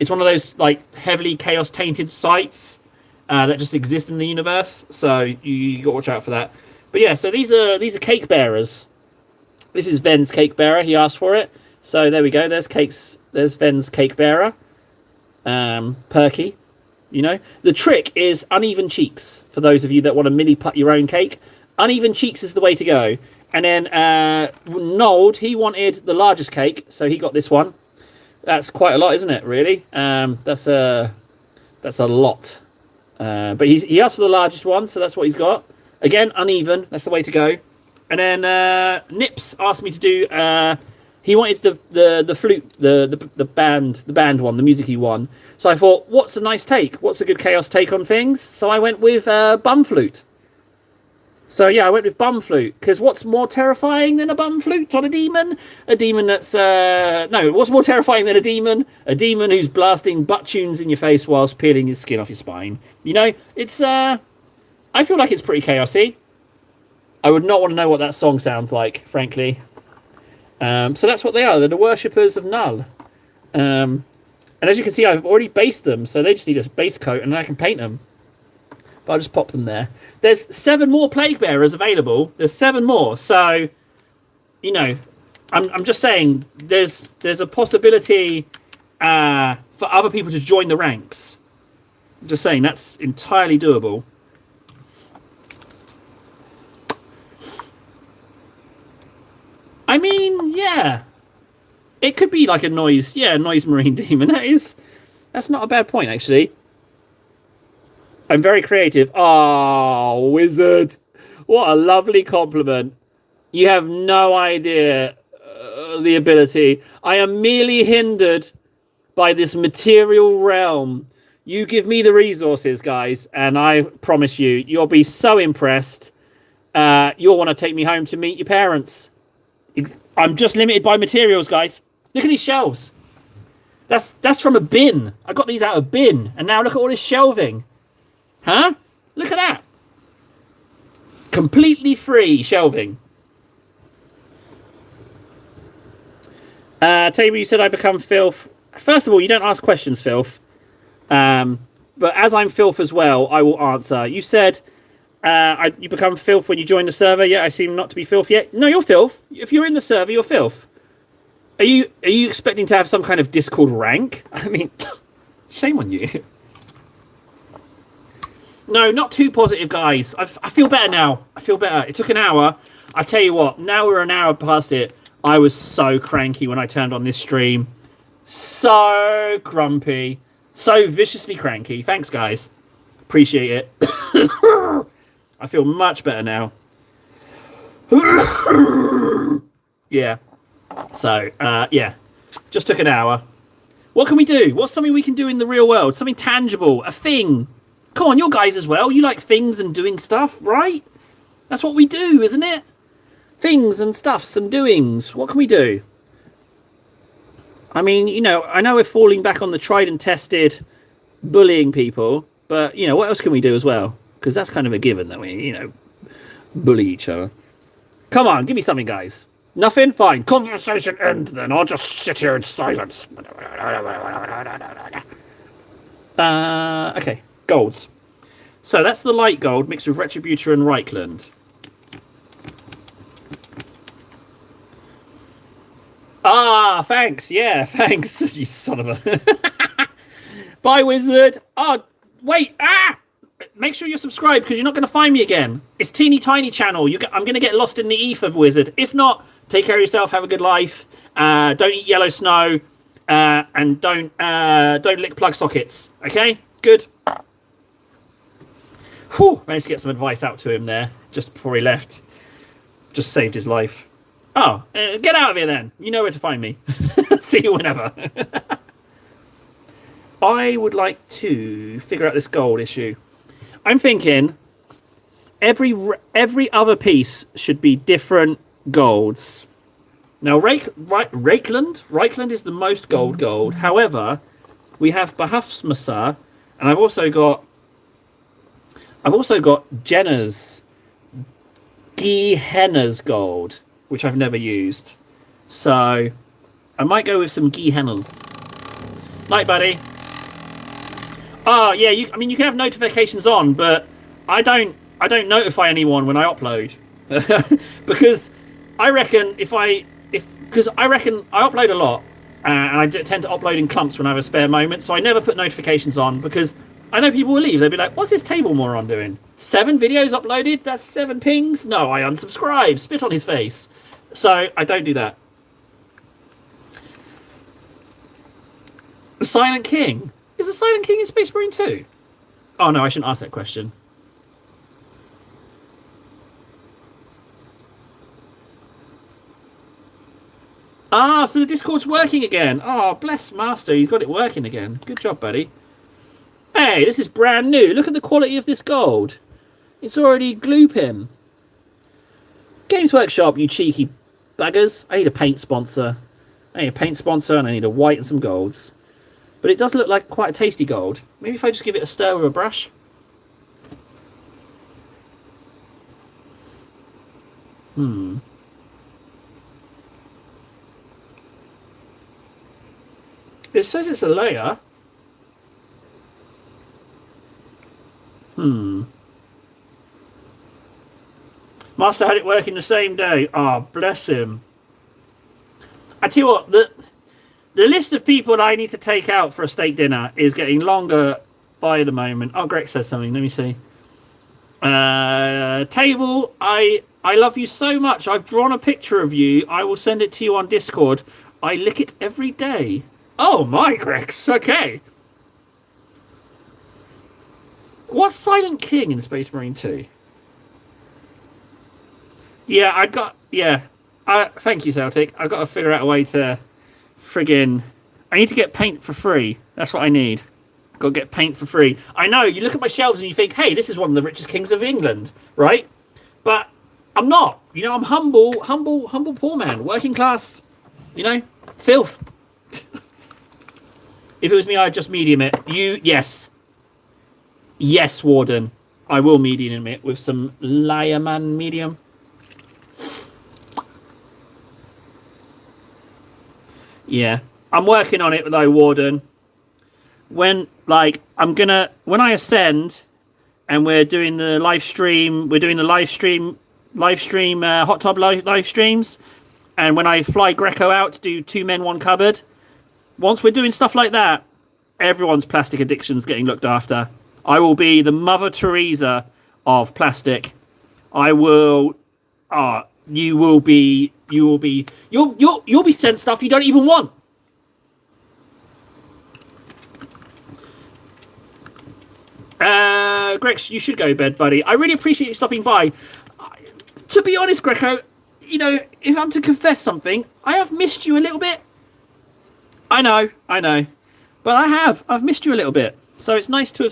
It's one of those heavily chaos tainted sites that just exist in the universe. So you got to watch out for that. But yeah, so these are cake bearers. This is Ven's cake bearer. He asked for it. So there we go. There's Ven's cake bearer. Perky. The trick is uneven cheeks. For those of you that want to mini put your own cake, uneven cheeks is the way to go. And then Nold, he wanted the largest cake, so he got this one. That's quite a lot, isn't it? Really? That's a lot. But he asked for the largest one, so that's what he's got. Again, uneven. That's the way to go. And then Nips asked me to do. He wanted the flute, the band one, the music-y one. So I thought, what's a nice take? What's a good chaos take on things? So I went with bum flute. So yeah, I went with bum flute, because what's more terrifying than a bum flute on a demon? A demon that's what's more terrifying than a demon? A demon who's blasting butt tunes in your face whilst peeling his skin off your spine. It's I feel like it's pretty chaosy. I would not want to know what that song sounds like, frankly. So that's what they are. They're the worshippers of Null. And as you can see, I've already based them, so they just need a base coat, and then I can paint them. But I'll just pop them there. There's 7 more plague bearers available. There's 7 more. So, I'm just saying there's a possibility for other people to join the ranks. I'm just saying that's entirely doable. I mean, yeah. It could be like a noise marine demon. That's not a bad point, actually. I'm very creative. Oh, wizard. What a lovely compliment. You have no idea the ability. I am merely hindered by this material realm. You give me the resources, guys, and I promise you'll be so impressed. You'll want to take me home to meet your parents. I'm just limited by materials, guys. Look at these shelves. That's from a bin. I got these out of a bin, and now look at all this shelving. Huh? Look at that. Completely free shelving. Tabor, you said I become filth. First of all, you don't ask questions, filth. But as I'm filth as well, I will answer. You said you become filth when you join the server. Yeah, I seem not to be filth yet. No, you're filth. If you're in the server, you're filth. Are you expecting to have some kind of Discord rank? I mean, shame on you. No, not too positive, guys. I feel better now. I feel better. It took an hour. I tell you what, now we're an hour past it. I was so cranky when I turned on this stream. So grumpy. So viciously cranky. Thanks, guys. Appreciate it. I feel much better now. Yeah. So, yeah. Just took an hour. What can we do? What's something we can do in the real world? Something tangible. A thing. Come on, you're guys as well. You like things and doing stuff, right? That's what we do, isn't it? things and stuffs and doings. What can we do? I mean, you know, I know we're falling back on the tried and tested bullying people, but, you know, what else can we do as well? Because that's kind of a given that we, you know, bully each other. Come on, give me something, guys. Nothing? Fine. Conversation end then. I'll just sit here in silence. Okay. Golds. So that's the light gold mixed with Retributor and Reichland. Ah, thanks. Yeah, thanks. You son of a... Bye, wizard. Oh, wait. Ah! Make sure you're subscribed because you're not going to find me again. It's teeny tiny channel. I'm going to get lost in the ether, wizard. If not, take care of yourself. Have a good life. Don't eat yellow snow. And don't lick plug sockets. Okay? Good. Whew. Managed to get some advice out to him there just before he left. Just saved his life. Oh, get out of here then. You know where to find me. See you whenever. I would like to figure out this gold issue. I'm thinking every other piece should be different golds. Now, Reichland is the most gold. However, we have Bahafsmasa, and I've also got Jenner's Gehenna's gold, which I've never used. So I might go with some Gehenna's. Night, buddy. Oh yeah, you can have notifications on, but I don't notify anyone when I upload because I reckon I upload a lot and I tend to upload in clumps when I have a spare moment, so I never put notifications on because I know people will leave. They'll be like, "What's this table moron doing? 7 videos uploaded? That's 7 pings? No, I unsubscribe. Spit on his face." So I don't do that. The Silent King. Is the Silent King in Space Marine 2? Oh no, I shouldn't ask that question. Ah, so the Discord's working again. Oh, bless Master, he's got it working again. Good job, buddy. Hey, this is brand new. Look at the quality of this gold. It's already glue pin. Games Workshop, you cheeky buggers. I need a paint sponsor. And I need a white and some golds. But it does look like quite a tasty gold. Maybe if I just give it a stir with a brush. It says it's a layer. Master had it working the same day. Ah, oh, bless him. I tell you what, the list of people that I need to take out for a steak dinner is getting longer by the moment. Oh, Greg says something. Let me see. Table, I love you so much. I've drawn a picture of you. I will send it to you on Discord. I lick it every day. Oh, my, Grex. Okay. What's Silent King in Space Marine 2? Yeah, thank you, Celtic. I've got to figure out a way to friggin'... I need to get paint for free. That's what I need. I've got to get paint for free. I know, you look at my shelves and you think, hey, this is one of the richest kings of England, right? But I'm not. You know, I'm humble poor man. Working class, you know, filth. If it was me, I'd just medium it. Yes. Yes, Warden. I will medium it with some Liarman medium. Yeah. I'm working on it though, Warden. When I ascend and we're doing the live stream, hot tub live streams, and when I fly Greco out to do 2 men 1 cupboard, once we're doing stuff like that, everyone's plastic addiction's getting looked after. I will be the Mother Teresa of plastic. You'll be sent stuff you don't even want. Grex, you should go to bed, buddy. I really appreciate you stopping by. To be honest, Greco, you know, if I'm to confess something, I have missed you a little bit. I know. But I've missed you a little bit. So it's nice to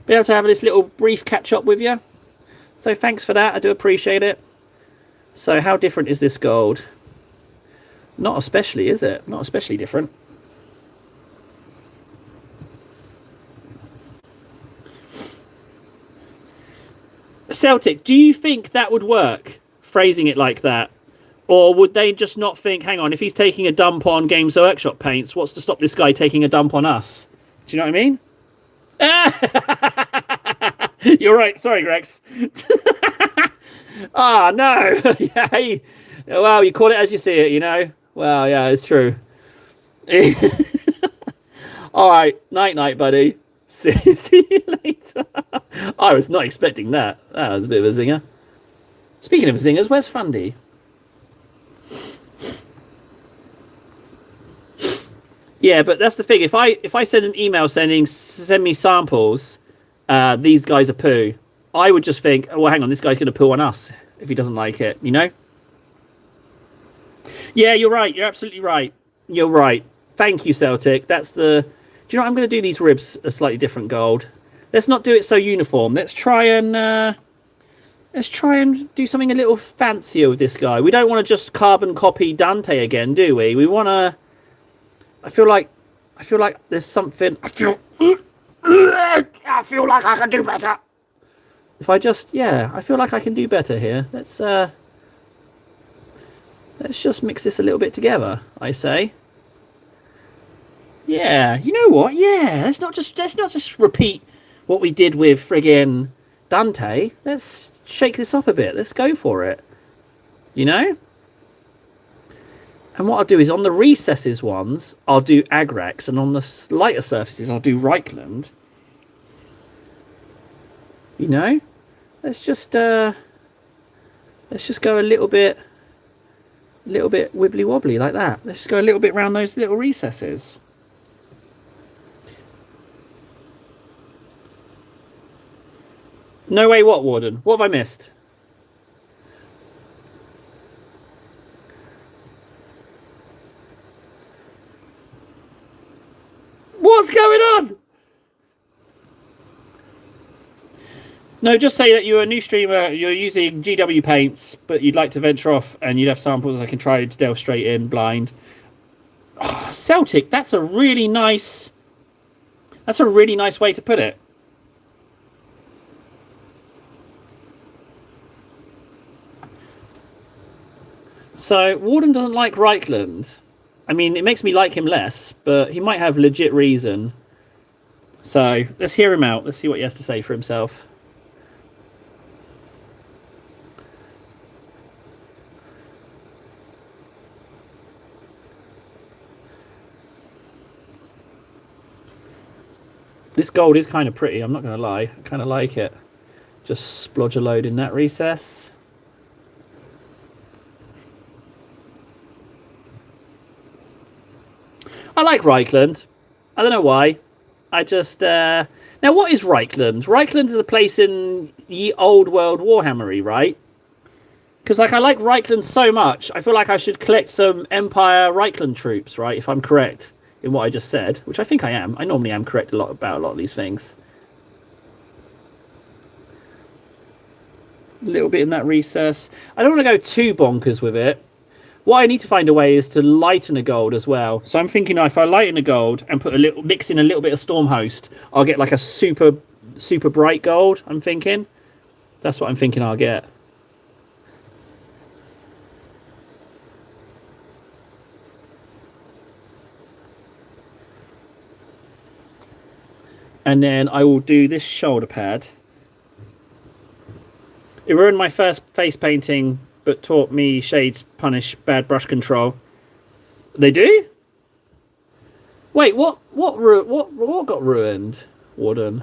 be able to have this little brief catch up with you. So thanks for that. I do appreciate it. So how different is this gold? Not especially, is it? Not especially different. Celtic, do you think that would work, phrasing it like that? Or would they just not think, hang on, if he's taking a dump on Games Workshop paints, what's to stop this guy taking a dump on us? Do you know what I mean? You're right. Sorry, Grex. Ah, no. Yeah. Well, you call it as you see it, you know? Well, yeah, it's true. All right. Night, buddy. See you later. I was not expecting that. That was a bit of a zinger. Speaking of zingers, where's Fundy? Yeah, but that's the thing. If I send an email send me samples, these guys are poo, I would just think, oh, well, hang on, this guy's going to poo on us if he doesn't like it, you know? Yeah, you're right. You're absolutely right. You're right. Thank you, Celtic. That's the... Do you know what? I'm going to do these ribs a slightly different gold. Let's not do it so uniform. Let's try and do something a little fancier with this guy. We don't want to just carbon copy Dante again, do we? We want to... I feel like there's something... I feel like I can do better. If I just... Yeah, I feel like I can do better here. Let's just mix this a little bit together, I say. Yeah, you know what? Yeah, let's not just repeat what we did with friggin' Dante. Let's shake this up a bit. Let's go for it. You know? And what I'll do is on the recesses ones, I'll do Agrax, and on the lighter surfaces, I'll do Reichland. You know? Let's just go a little bit wibbly wobbly like that. Let's just go a little bit around those little recesses. No way, what, Warden? What have I missed? What's going on? No, just say that you're a new streamer, you're using GW paints, but you'd like to venture off and you'd have samples I can try to delve straight in blind. Oh, Celtic, that's a really nice way to put it. So, Warden doesn't like Reichland. I mean, it makes me like him less, but he might have legit reason. So, let's hear him out. Let's see what he has to say for himself. This gold is kind of pretty, I'm not going to lie. I kind of like it. Just splodge a load in that recess. I like Reichland. I don't know why. I just... Now, what is Reichland? Reichland is a place in ye old world Warhammery, right? Because, like, I like Reichland so much, I feel like I should collect some Empire Reichland troops, right? If I'm correct in what I just said, which I think I am. I normally am correct about a lot of these things. A little bit in that recess. I don't want to go too bonkers with it. What I need to find a way is to lighten a gold as well. So I'm thinking if I lighten a gold and mix in a little bit of Stormhost, I'll get like a super bright gold, I'm thinking. That's what I'm thinking I'll get. And then I will do this shoulder pad. It ruined my first face painting, but taught me shades punish bad brush control. They do? Wait, what got ruined, Warden?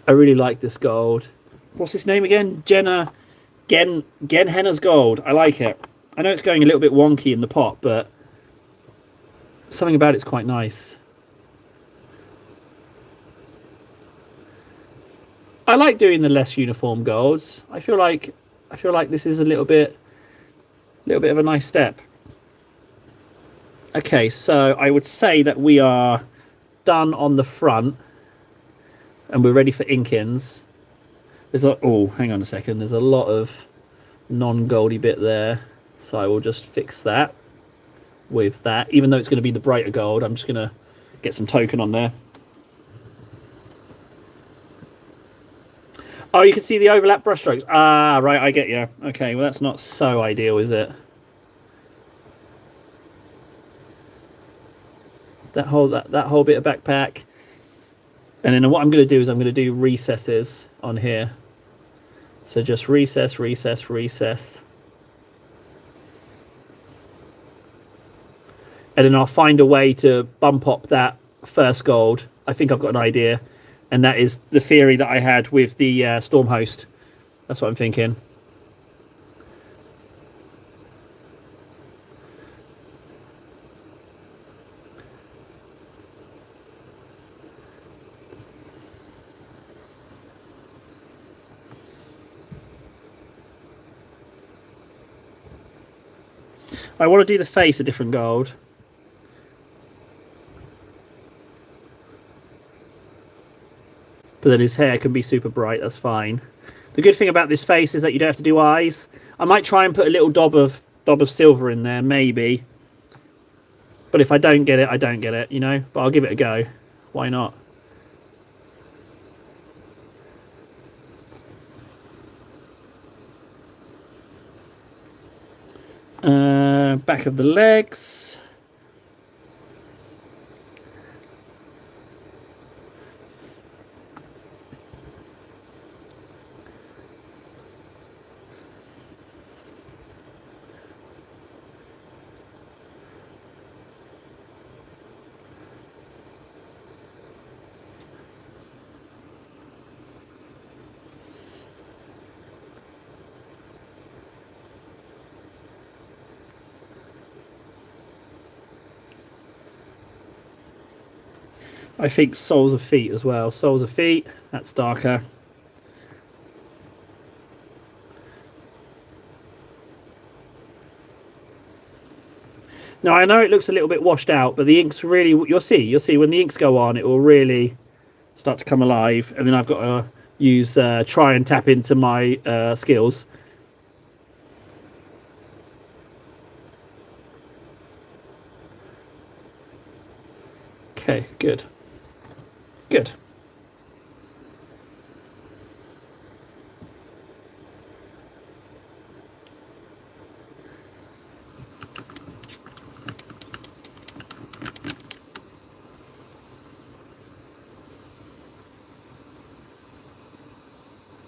I really like this gold. What's his name again? Gen Henna's gold. I like it. I know it's going a little bit wonky in the pot, but Something about it's quite nice. I like doing the less uniform golds. I feel like this is a little bit of a nice step. Okay, so I would say that we are done on the front, and we're ready for ink-ins. Oh, hang on a second. There's a lot of non-goldy bit there, so I will just fix that with that. Even though it's going to be the brighter gold, I'm just going to get some token on there. Oh, you can see the overlap brushstrokes. Ah, right, I get you. Okay, well, that's not so ideal, is it? That whole bit of backpack. And then what I'm going to do is I'm going to do recesses on here. So just recess, recess, recess. And then I'll find a way to bump up that first gold. I think I've got an idea. And that is the theory that I had with the Stormhost. That's what I'm thinking. I want to do the face a different gold. But then his hair can be super bright, that's fine. The good thing about this face is that you don't have to do eyes. I might try and put a little dob of silver in there, maybe. But if I don't get it, I don't get it, you know? But I'll give it a go. Why not? Back of the legs. I think soles of feet as well. Soles of feet, that's darker. Now I know it looks a little bit washed out, but the ink's really, you'll see when the inks go on, it will really start to come alive. And then I've got to use, try and tap into my skills. Okay, good. Good.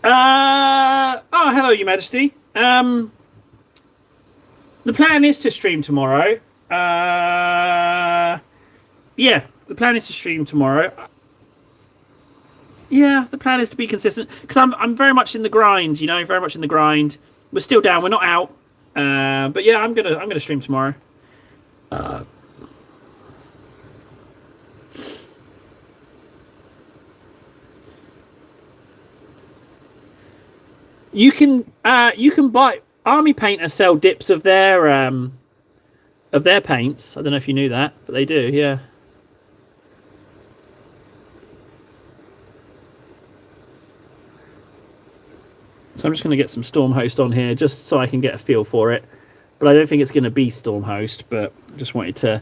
Oh, hello, Your Majesty. The plan is to stream tomorrow. Yeah, the plan is to stream tomorrow. Yeah, the plan is to be consistent because I'm very much in the grind, you know, very much in the grind. We're still down, we're not out. But yeah, I'm gonna stream tomorrow. You can buy Army Painter sell dips of their paints. I don't know if you knew that, but they do, yeah. So I'm just going to get some Stormhost on here just so I can get a feel for it. But I don't think it's going to be Stormhost, but I just wanted to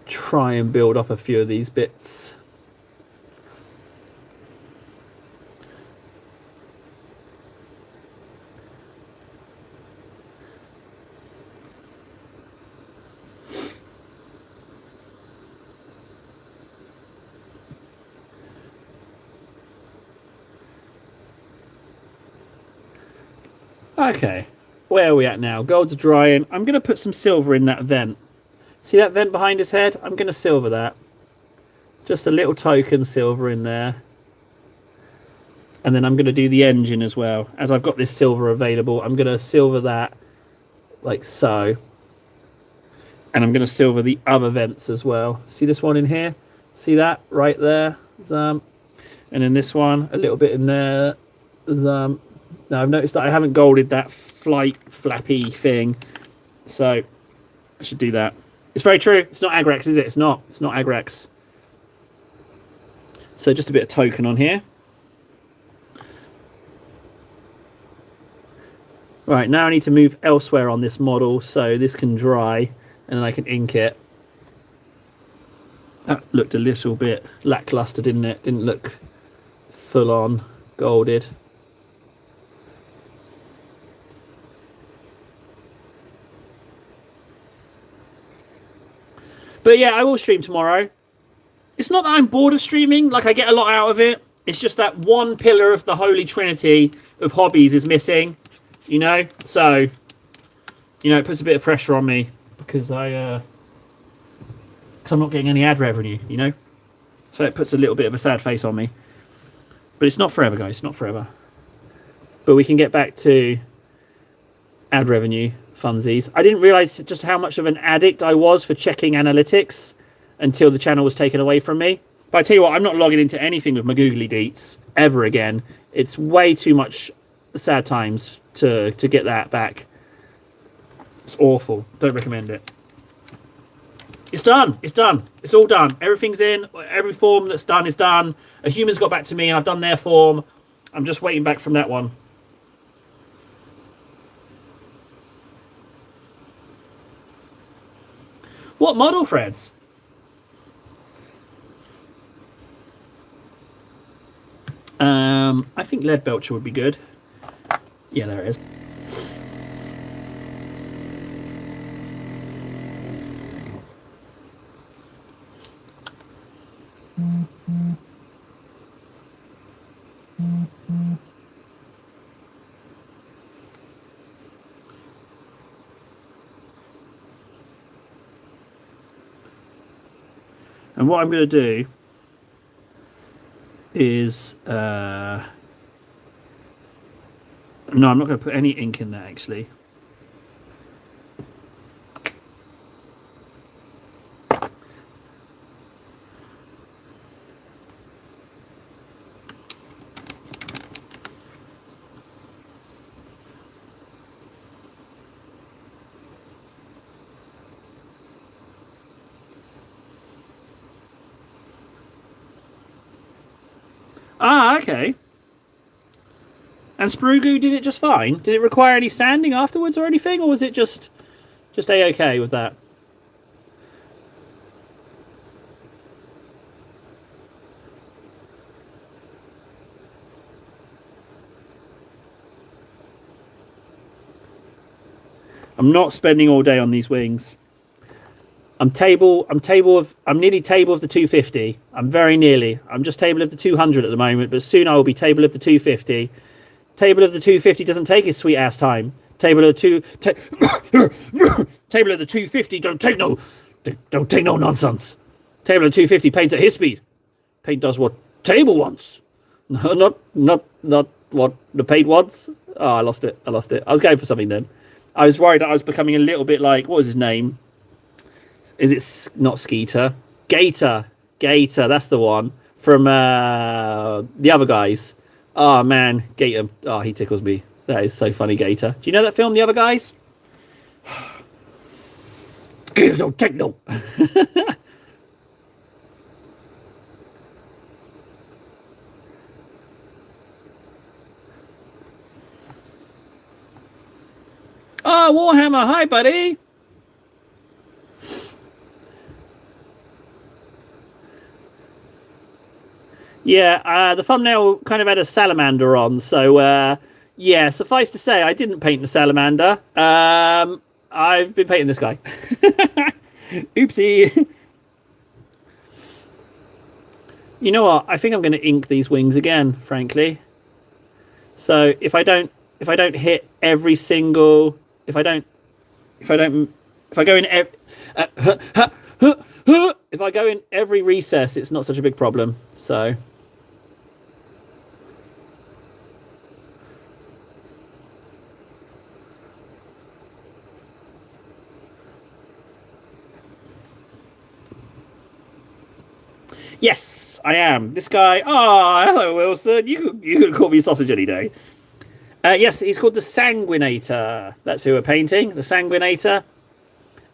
try and build up a few of these bits. Okay, where are we at now? Gold's drying. I'm going to put some silver in that vent. See that vent behind his head? I'm going to silver that. Just a little token silver in there. And then I'm going to do the engine as well. As I've got this silver available, I'm going to silver that like so. And I'm going to silver the other vents as well. See this one in here? See that right there? And then this one, a little bit in there. Now I've noticed that I haven't golded that flight flappy thing. So I should do that. It's very true. It's not Agrax, is it? It's not. It's not Agrax. So just a bit of token on here. Right, now I need to move elsewhere on this model so this can dry and then I can ink it. That looked a little bit lackluster, didn't it? Didn't look full on golded. But yeah, I will stream tomorrow. It's not that I'm bored of streaming, like I get a lot out of it. It's just that one pillar of the Holy Trinity of hobbies is missing, you know? So, you know, it puts a bit of pressure on me because I'm not getting any ad revenue, you know? So it puts a little bit of a sad face on me. But it's not forever, guys, not forever. But we can get back to ad revenue funsies. I didn't realize just how much of an addict I was for checking analytics until the channel was taken away from me. But I tell you what, I'm not logging into anything with my googly deets ever again. It's way too much sad times to get that back. It's awful. Don't recommend it. It's done. It's done. It's all done. Everything's in. Every form that's done is done. A human's got back to me and I've done their form. I'm just waiting back from that one. What model, Freds? I think Lead Belcher would be good. Yeah, there it is. And what I'm going to do is... no, I'm not going to put any ink in there, actually. Ah, okay. And Sprugu did it just fine? Did it require any sanding afterwards or anything? Or was it just A-okay with that? I'm not spending all day on these wings. I'm nearly table of the 250. I'm very nearly. I'm just table of the 200 at the moment, but soon I will be table of the 250. Table of the 250 doesn't take his sweet ass time. Table of the table of the 250 don't take no nonsense. Table of 250 paints at his speed. Paint does what table wants. No, not what the paint wants. Oh, I lost it. I was going for something then. I was worried that I was becoming a little bit like, what was his name? Is it not Skeeter? Gator. That's the one from the other guys. Oh man, Gator. Oh, he tickles me. That is so funny, Gator. Do you know that film, The Other Guys? Gator don't take no. Oh, Warhammer, hi buddy. Yeah, the thumbnail kind of had a salamander on, so yeah, suffice to say, I didn't paint the salamander. I've been painting this guy. Oopsie. You know what? I think I'm going to ink these wings again, frankly. So if I hit every single, if I go in every recess, it's not such a big problem. So. Yes, I am. This guy. Oh, hello, Wilson. You could call me sausage any day. Yes, he's called the Sanguinator. That's who we're painting. The Sanguinator.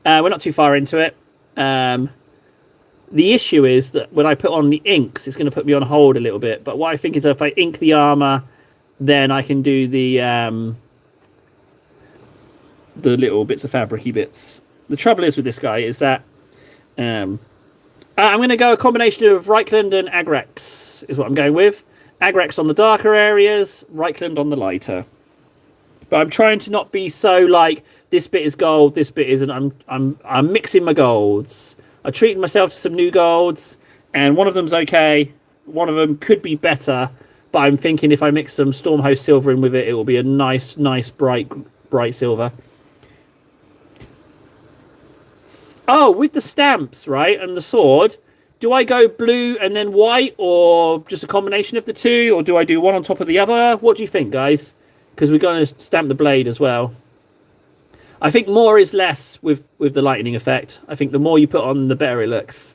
We're not too far into it. The issue is that when I put on the inks, it's going to put me on hold a little bit. But what I think is if I ink the armor, then I can do the little bits of fabricy bits. The trouble is with this guy is that I'm going to go a combination of Reichland and Agrax is what I'm going with. Agrax on the darker areas, Reichland on the lighter. But I'm trying to not be so like this bit is gold, this bit isn't. I'm mixing my golds. I treated myself to some new golds, and one of them's okay. One of them could be better, but I'm thinking if I mix some Stormhost silver in with it, it will be a nice, bright silver. Oh, with the stamps, right, and the sword, do I go blue and then white, or just a combination of the two, or do I do one on top of the other? What do you think, guys? Because we're going to stamp the blade as well. I think more is less with the lightning effect. I think the more you put on, the better it looks.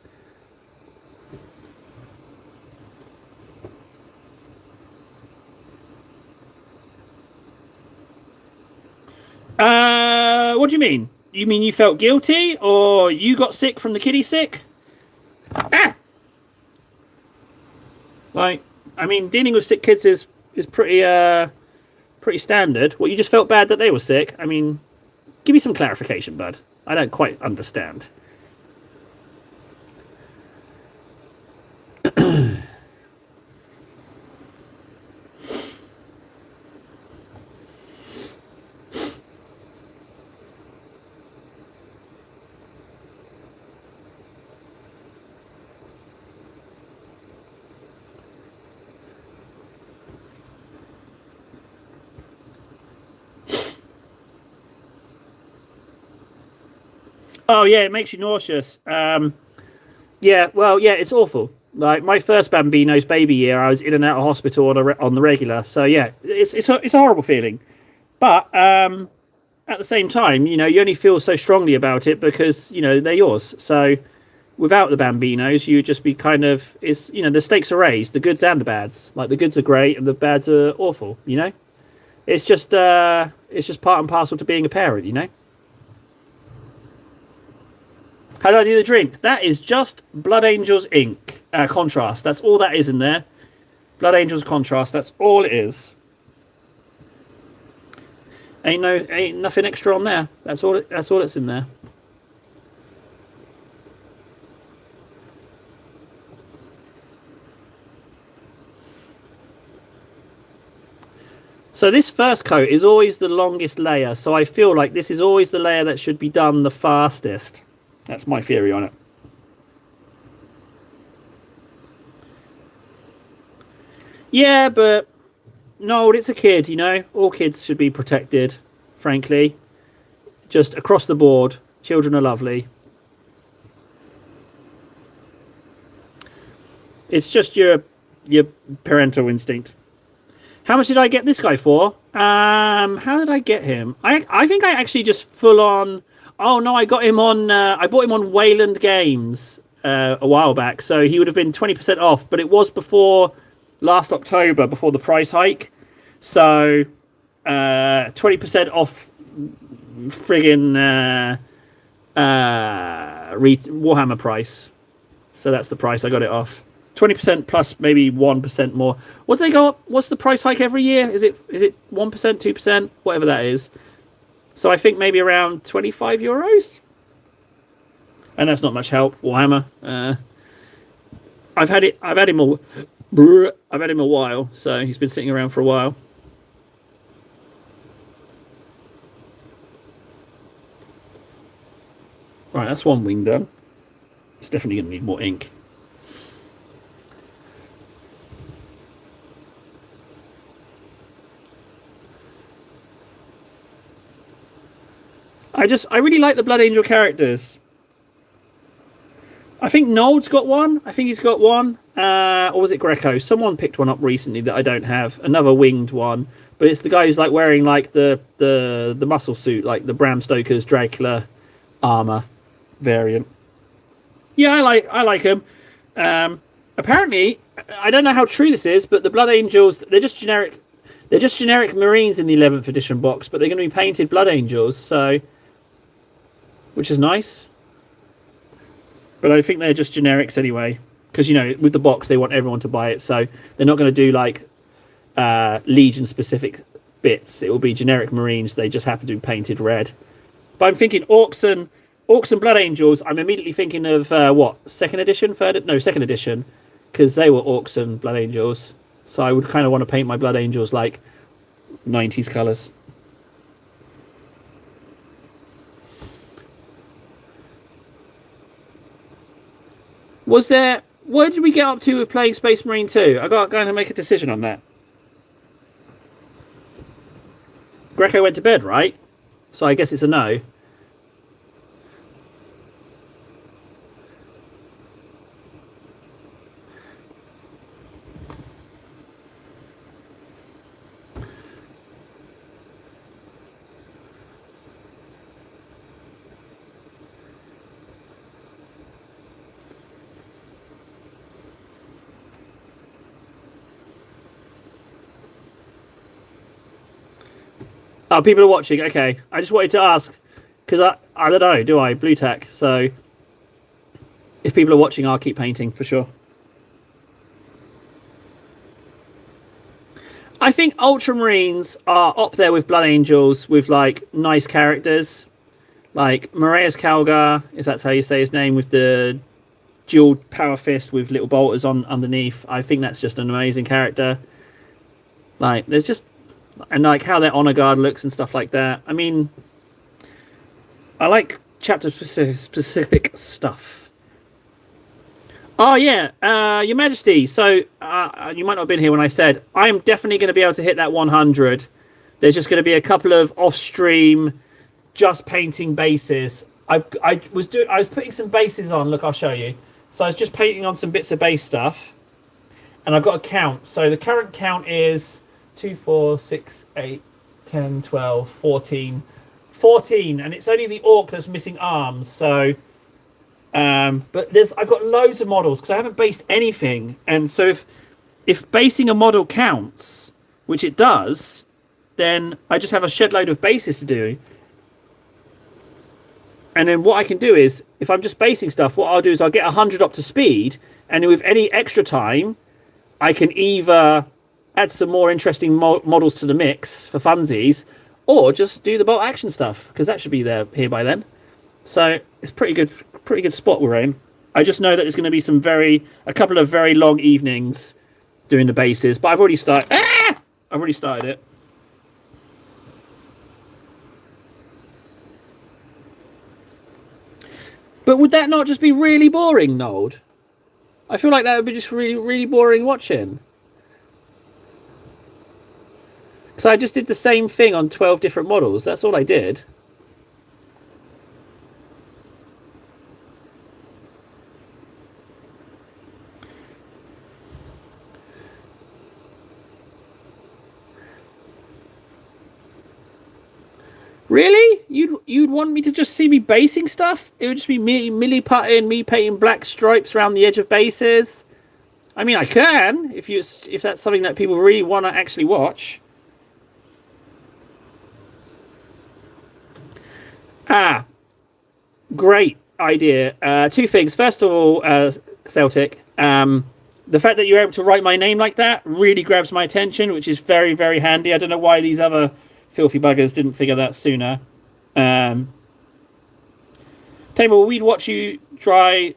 What do you mean? You mean you felt guilty, or you got sick from the kiddie sick? Ah! Like, I mean, dealing with sick kids is pretty standard. Well, you just felt bad that they were sick. I mean, give me some clarification, bud. I don't quite understand. Oh yeah, it makes you nauseous. Yeah, well, yeah, it's awful. Like my first Bambino's baby year, I was in and out of hospital on the regular. So yeah, it's a horrible feeling. But at the same time, you know, you only feel so strongly about it because you know they're yours. So without the Bambinos, you would just be kind of the stakes are raised, the goods and the bads. Like the goods are great and the bads are awful. You know, it's just part and parcel to being a parent. You know. How do I do the drink? That is just Blood Angels ink contrast. That's all that is in there. Blood Angels contrast. That's all it is. Ain't nothing extra on there. That's all that's in there. So this first coat is always the longest layer. So I feel like this is always the layer that should be done the fastest. That's my theory on it. Yeah, but no, it's a kid, you know. All kids should be protected, frankly. Just across the board. Children are lovely. It's just your parental instinct. How much did I get this guy for? How did I get him? I think I actually just full on... Oh no, I got him on. I bought him on Wayland Games a while back, so he would have been 20% off. But it was before last October, before the price hike. So 20% off, friggin' Warhammer price. So that's the price I got it off. 20% plus maybe 1% more. What do they go up? What's the price hike every year? Is it 1%, 2%, whatever that is? So I think maybe around €25. And that's not much help. Warhammer. I've had him a while, so he's been sitting around for a while. Right, that's one wing done. It's definitely going to need more ink. I really like the Blood Angel characters. I think Nold's got one. I think he's got one. Or was it Greco? Someone picked one up recently that I don't have. Another winged one. But it's the guy who's like wearing like the muscle suit, like the Bram Stoker's Dracula armor variant. Yeah, I like him. apparently, I don't know how true this is, but the Blood Angels, they're just generic. They're just generic Marines in the 11th edition box, but they're going to be painted Blood Angels, so, which is nice. But I think they're just generics anyway, because you know, with the box they want everyone to buy it, so they're not going to do like Legion specific bits. It will be generic Marines. They just happen to be painted red. But I'm thinking Orcs and Blood Angels. I'm immediately thinking of what, second edition, second edition, because they were Orcs and Blood Angels. So I would kind of want to paint my Blood Angels like 90s colours. Where did we get up to with playing Space Marine 2? I got going to make a decision on that. Greco went to bed, right? So I guess it's a no. Oh, people are watching. Okay, I just wanted to ask because I don't know. Do I blue tack? So if people are watching, I'll keep painting for sure. I think Ultramarines are up there with Blood Angels with like nice characters, like Moraeus Calgar, if that's how you say his name, with the dual power fist with little bolters on underneath. I think that's just an amazing character. Like there's just. And like how their honor guard looks and stuff like that. I mean, I like chapter specific stuff. Oh yeah, Your Majesty. So you might not have been here when I said I am definitely going to be able to hit that 100. There's just going to be a couple of off-stream, just painting bases. I was putting some bases on. Look, I'll show you. So I was just painting on some bits of base stuff, and I've got a count. So the current count is 2, 4, 6, 8, 10, 12, 14. 14, and it's only the Orc that's missing arms. So, but I've got loads of models because I haven't based anything. And so if basing a model counts, which it does, then I just have a shed load of bases to do. And then what I can do is, if I'm just basing stuff, what I'll do is I'll get 100 up to speed, and with any extra time, I can either add some more interesting models to the mix for funsies, or just do the bolt action stuff, because that should be here by then. So it's pretty good spot we're in. I just know that there's going to be a couple of very long evenings doing the bases, but I've already started. I've already started it. But would that not just be really boring, Nold? I feel like that would be just really, really boring watching. So I just did the same thing on 12 different models. That's all I did. Really? You'd want me to just see me basing stuff? It would just be me milli-putting, me painting black stripes around the edge of bases. I mean, I can if that's something that people really want to actually watch. Great idea. Two things. First of all, Celtic, the fact that you're able to write my name like that really grabs my attention, which is very, very handy. I don't know why these other filthy buggers didn't figure that sooner. Tamer, we'd watch you try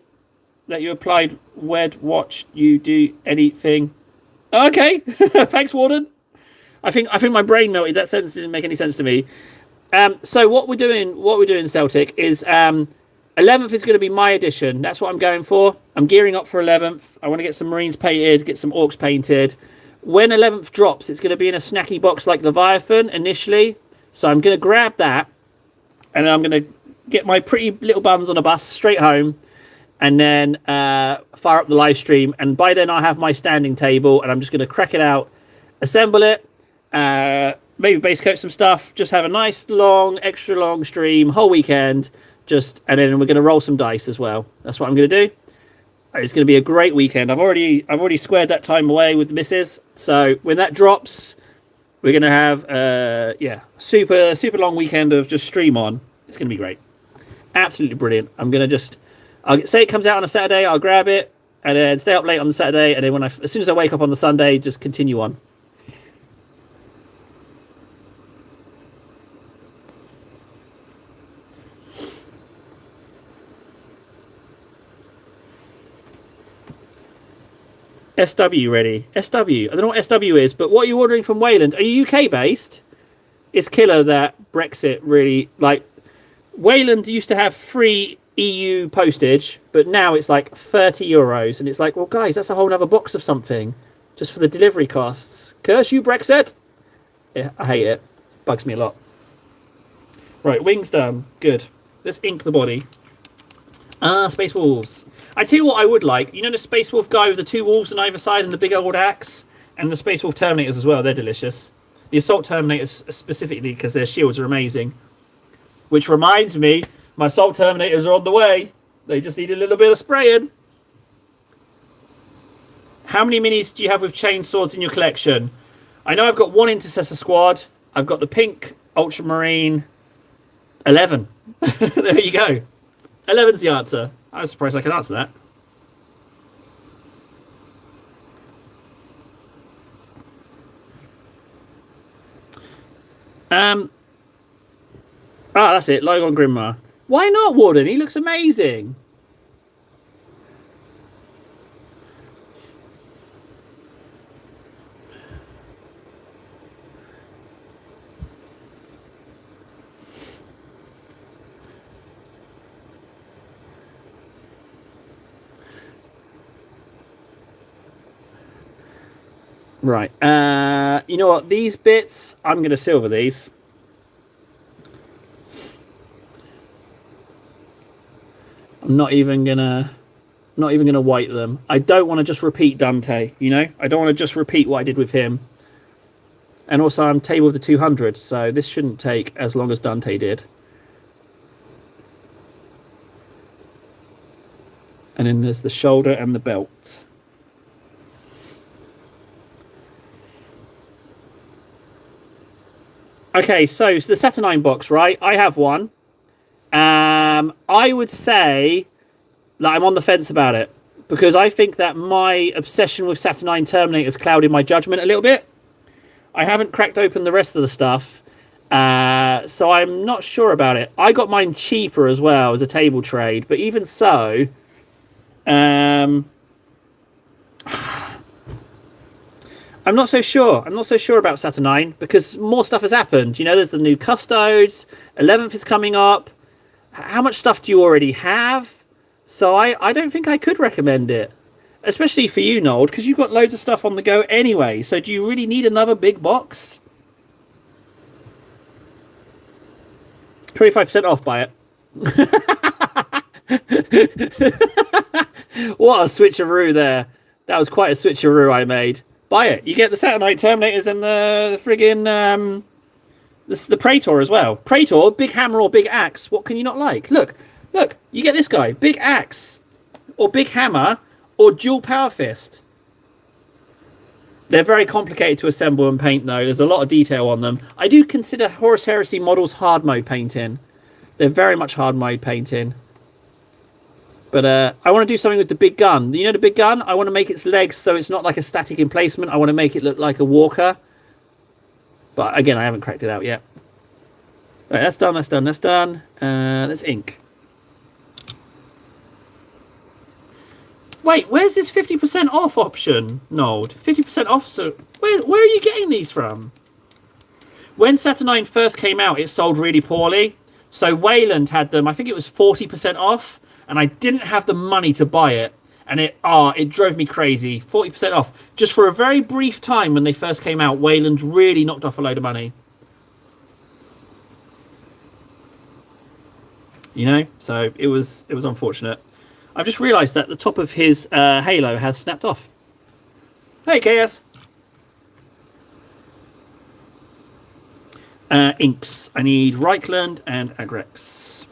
that you applied Wed watch you do anything. Okay. Thanks, Warden. I think my brain melted. That sentence didn't make any sense to me. So what we're doing, Celtic, is 11th is going to be my edition. That's what I'm going for. I'm gearing up for 11th. I want to get some Marines painted, get some Orcs painted. When 11th drops, it's going to be in a snacky box like Leviathan initially. So I'm going to grab that, and I'm going to get my pretty little buns on a bus straight home, and then fire up the live stream. And by then I'll have my standing table, and I'm just going to crack it out, assemble it, maybe base coat some stuff, just have a nice long, extra long stream, whole weekend, and then we're going to roll some dice as well. That's what I'm going to do. It's going to be a great weekend. I've already squared that time away with the missus. So when that drops, we're going to have super long weekend of just stream on. It's going to be great. Absolutely brilliant. I'll say it comes out on a Saturday, I'll grab it and then stay up late on the Saturday, and then as soon as I wake up on the Sunday, just continue on. SW ready. SW. I don't know what SW is, but what are you ordering from Wayland? Are you UK based? It's killer that Brexit really, like, Wayland used to have free EU postage, but now it's like €30, and it's like, well, guys, that's a whole other box of something just for the delivery costs. Curse you, Brexit! Yeah, I hate it. Bugs me a lot. Right, wings done. Good. Let's ink the body. Space Wolves. I tell you what I would like. You know the Space Wolf guy with the 2 wolves on either side and the big old axe? And the Space Wolf Terminators as well. They're delicious. The Assault Terminators specifically because their shields are amazing. Which reminds me, my Assault Terminators are on the way. They just need a little bit of spraying. How many minis do you have with chain swords in your collection? I know I've got 1 Intercessor Squad. I've got the pink Ultramarine. 11. There you go. 11's the answer. I was surprised I could answer that. That's it. Logon Grimmer. Why not, Warden? He looks amazing. Right. You know what? These bits, I'm going to silver these. I'm not even gonna white them. I don't want to just repeat Dante, you know? I don't want to just repeat what I did with him. And also I'm table of the 200, so this shouldn't take as long as Dante did. And then there's the shoulder and the belt. Okay, so the Saturnine box, right? I have one. I would say that I'm on the fence about it because I think that my obsession with Saturnine Terminators clouded my judgment a little bit. I haven't cracked open the rest of the stuff, so I'm not sure about it. I got mine cheaper as well as a table trade, but even so, I'm not so sure. I'm not so sure about Saturnine because more stuff has happened. You know, there's the new Custodes, 11th is coming up. How much stuff do you already have? So I don't think I could recommend it. Especially for you, Nold, because you've got loads of stuff on the go anyway. So do you really need another big box? 25% off, buy it. What a switcheroo there. That was quite a switcheroo I made. Buy it. You get the Saturnine Terminators and the friggin' the Praetor as well. Praetor, big hammer or big axe. What can you not like? Look. You get this guy. Big axe. Or big hammer. Or dual power fist. They're very complicated to assemble and paint, though. There's a lot of detail on them. I do consider Horus Heresy models hard mode painting. They're very much hard mode painting. But I want to do something with the big gun. You know the big gun? I want to make its legs so it's not like a static emplacement. I want to make it look like a walker. But again, I haven't cracked it out yet. Right, that's done. Let's ink. Wait, where's this 50% off option, Nold? 50% off, so where are you getting these from? When Saturnine first came out, it sold really poorly. So Wayland had them, I think it was 40% off, and I didn't have the money to buy it. And it drove me crazy. 40% off. Just for a very brief time when they first came out, Wayland really knocked off a load of money. You know? So it was unfortunate. I've just realised that the top of his halo has snapped off. Hey, KS. Inks. I need Reichland and Agrex.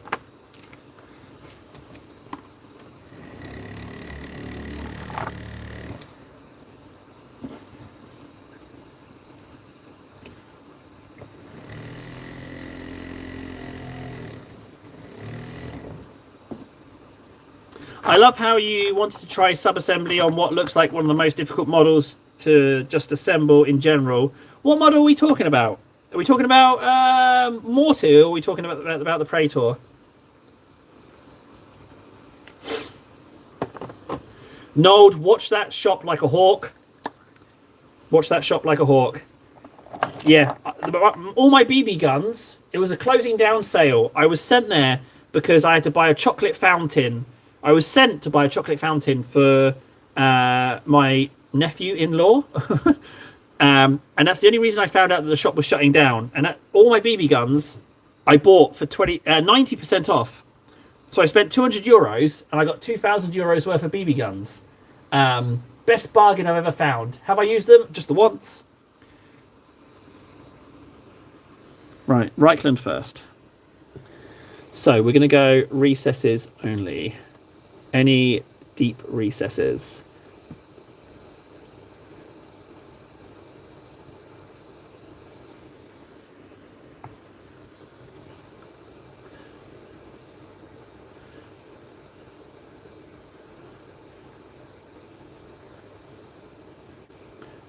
I love how you wanted to try sub-assembly on what looks like one of the most difficult models to just assemble in general. What model are we talking about? Are we talking about Morty, or are we talking about the Praetor? Nold, watch that shop like a hawk. Watch that shop like a hawk. Yeah, all my BB guns, it was a closing down sale. I was sent there because I had to buy a chocolate fountain. I was sent to buy a chocolate fountain for my nephew-in-law. And that's the only reason I found out that the shop was shutting down. And all my BB guns I bought for 90% off. So I spent €200 and I got €2,000 worth of BB guns. Best bargain I've ever found. Have I used them? Just the once. Right, Reichland first. So we're going to go recesses only. Any deep recesses?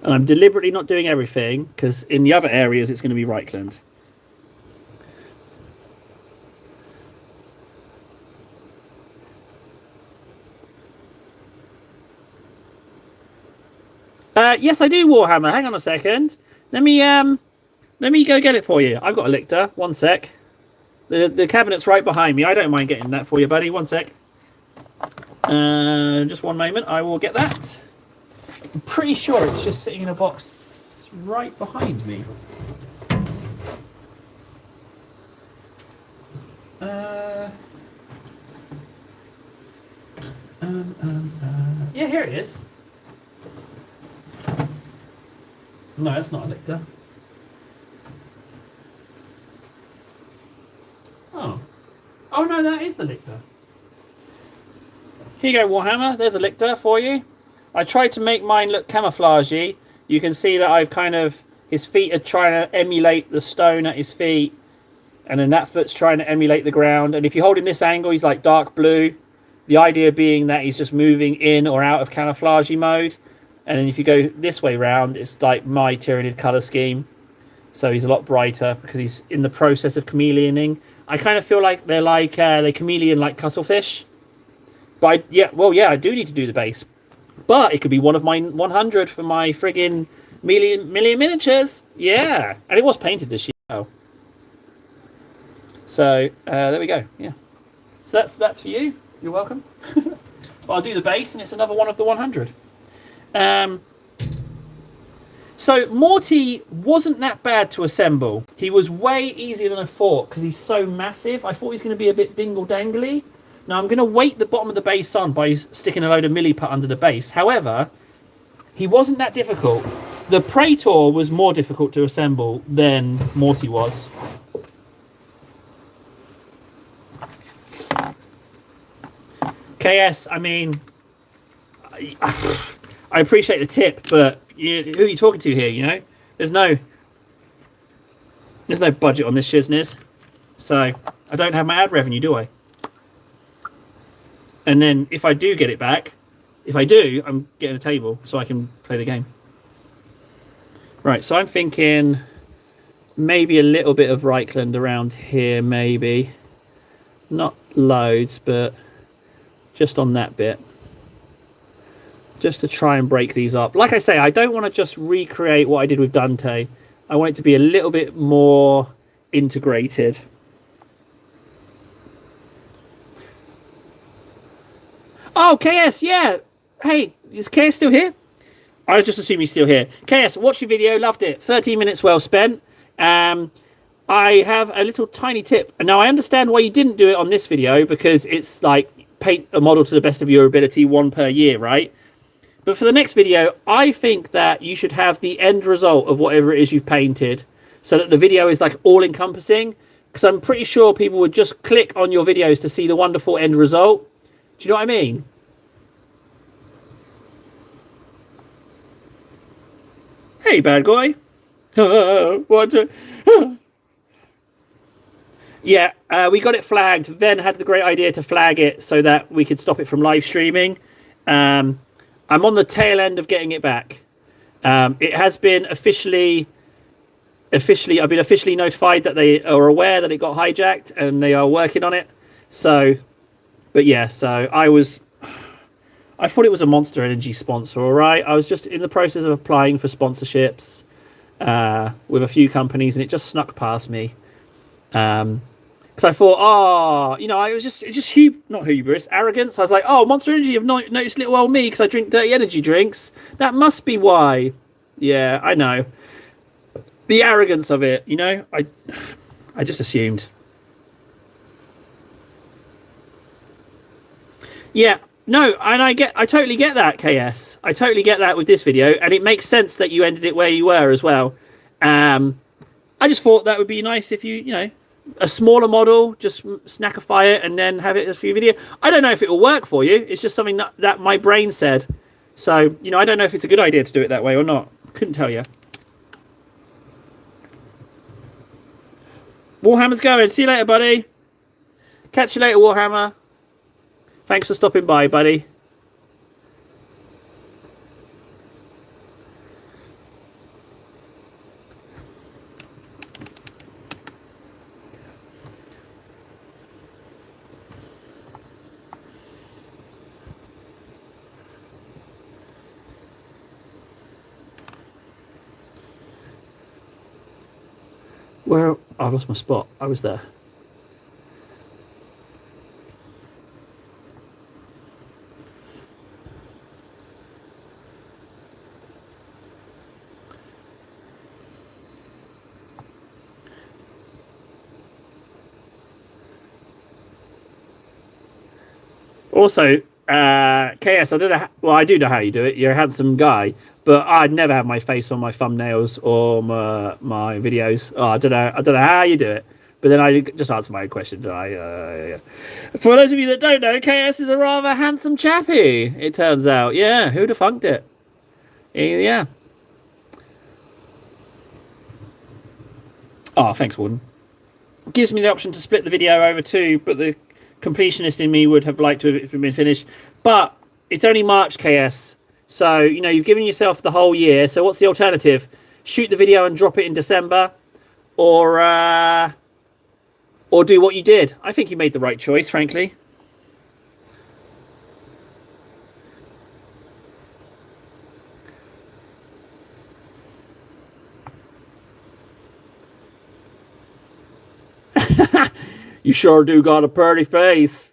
And I'm deliberately not doing everything because in the other areas it's going to be Reichland. Yes, I do, Warhammer. Hang on a second. Let me go get it for you. I've got a Lictor. One sec. The cabinet's right behind me. I don't mind getting that for you, buddy. One sec. Just one moment. I will get that. I'm pretty sure it's just sitting in a box right behind me. Yeah, here it is. No, that's not a Lictor. Oh. Oh no, that is the Lictor. Here you go, Warhammer. There's a Lictor for you. I tried to make mine look camouflagey. You can see that I've kind of... His feet are trying to emulate the stone at his feet. And then that foot's trying to emulate the ground. And if you hold him this angle, he's like dark blue. The idea being that he's just moving in or out of camouflagey mode. And then if you go this way round, it's like my Tyranid colour scheme. So he's a lot brighter because he's in the process of chameleoning. I kind of feel like they're like they chameleon like cuttlefish. But I do need to do the base. But it could be one of my 100 for my friggin' million miniatures. Yeah, and it was painted this year. Oh. So there we go. Yeah. So that's for you. You're welcome. I'll do the base, and it's another one of the 100. So Morty wasn't that bad to assemble. He was way easier than I thought because he's so massive. I thought he was going to be a bit dingle-dangly. Now I'm going to weight the bottom of the base on by sticking a load of milliput under the base. However, he wasn't that difficult. The Praetor was more difficult to assemble than Morty was. KS, I mean... I appreciate the tip, but who are you talking to here, you know? There's no budget on this shizness. So, I don't have my ad revenue, do I? And then, if I do get it back, if I do, I'm getting a table so I can play the game. Right, so I'm thinking maybe a little bit of Reichland around here, maybe. Not loads, but just on that bit. Just to try and break these up. Like I say, I don't want to just recreate what I did with Dante. I want it to be a little bit more integrated. Oh, KS, yeah. Hey, is KS still here? I was just assuming he's still here. KS, watched your video, loved it. 13 minutes well spent. I have a little tiny tip. Now, I understand why you didn't do it on this video, because it's like paint a model to the best of your ability, one per year, right? But for the next video, I think that you should have the end result of whatever it is you've painted so that the video is like all-encompassing, because I'm pretty sure people would just click on your videos to see the wonderful end result. Do you know what I mean? Hey, bad guy. What? Yeah, we got it flagged. Ven had the great idea to flag it so that we could stop it from live streaming. I'm on the tail end of getting it back. It has been I've been officially notified that they are aware that it got hijacked and they are working on it. So, but yeah, so I thought it was a Monster Energy sponsor, all right? I was just in the process of applying for sponsorships with a few companies, and it just snuck past me. Because I thought, it was just not hubris, arrogance. I was like, oh, Monster Energy have not noticed little old me because I drink dirty energy drinks. That must be why. Yeah, I know. The arrogance of it, I just assumed. Yeah, no, and I totally get that, KS. I totally get that with this video, and it makes sense that you ended it where you were as well. I just thought that would be nice if a smaller model, just snackify it and then have it as a few video. I don't know if it will work for you. It's just something that my brain said. So, I don't know if it's a good idea to do it that way or not. Couldn't tell you. Warhammer's going. See you later, buddy. Catch you later, Warhammer. Thanks for stopping by, buddy. Where? I lost my spot. I was there. Also, KS, I don't know. Well, I do know how you do it. You're a handsome guy, but I'd never have my face on my thumbnails or my videos. Oh, I don't know how you do it. But then I just answer my question. For those of you that don't know, KS is a rather handsome chappy. It turns out, yeah. Who'd have funked it? Yeah. Oh, thanks, Warden. Gives me the option to split the video over two, but the completionist in me would have liked to have been finished. But it's only March, KS. So, you've given yourself the whole year. So what's the alternative? Shoot the video and drop it in December? Or do what you did? I think you made the right choice, frankly. You sure do got a pretty face.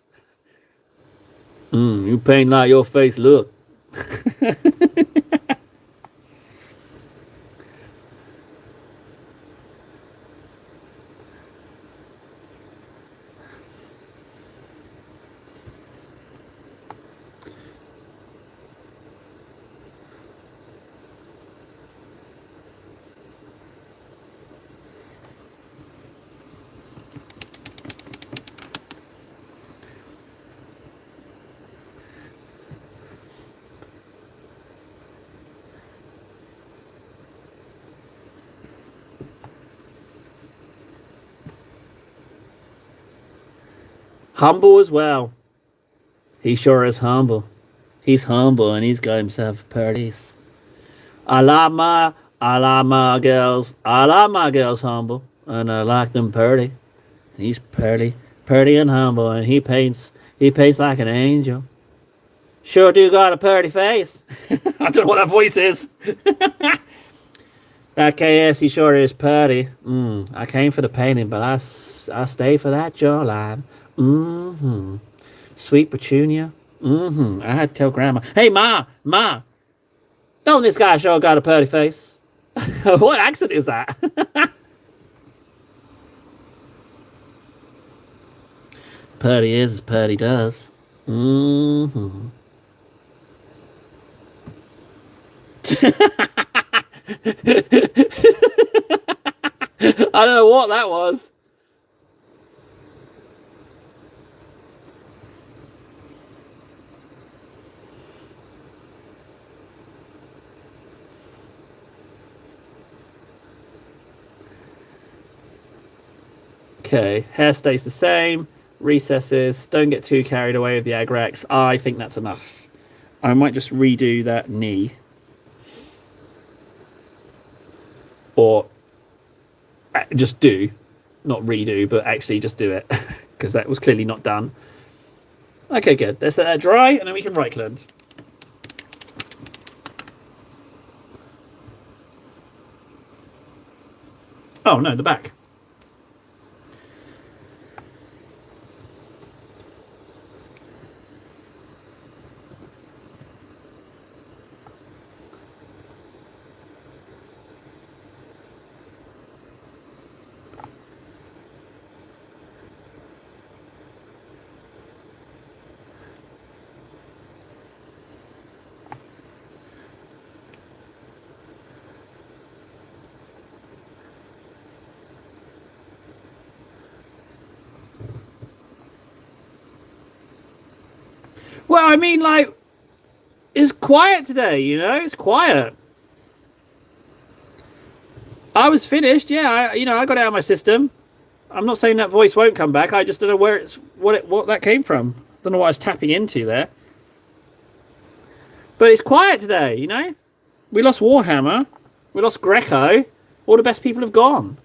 You paint like your face look. Humble as well. He sure is humble. He's humble and he's got himself parties. I like my girls humble, and I like them pretty. He's pretty and humble, and he paints like an angel. Sure do got a pretty face. I don't know what that voice is. That KS, he sure is pretty. I came for the painting, but I stay for that jawline. Sweet petunia. I had to tell Grandma, hey, Ma, don't this guy sure got a pretty face? What accent is that? Purdy is as Purdy does. I don't know what that was. Okay, hair stays the same. Recesses. Don't get too carried away with the Agrax. I think that's enough. I might just redo that knee. Or just do. Not redo, but actually just do it. Because that was clearly not done. Okay, good. Let's let that dry, and then we can right cleanse. Oh, no, the back. Well, I mean, like, it's quiet today, you know? It's quiet. I was finished, yeah. I got it out of my system. I'm not saying that voice won't come back. I just don't know where it's what that came from. Don't know what I was tapping into there. But it's quiet today, you know? We lost Warhammer. We lost Greco. All the best people have gone.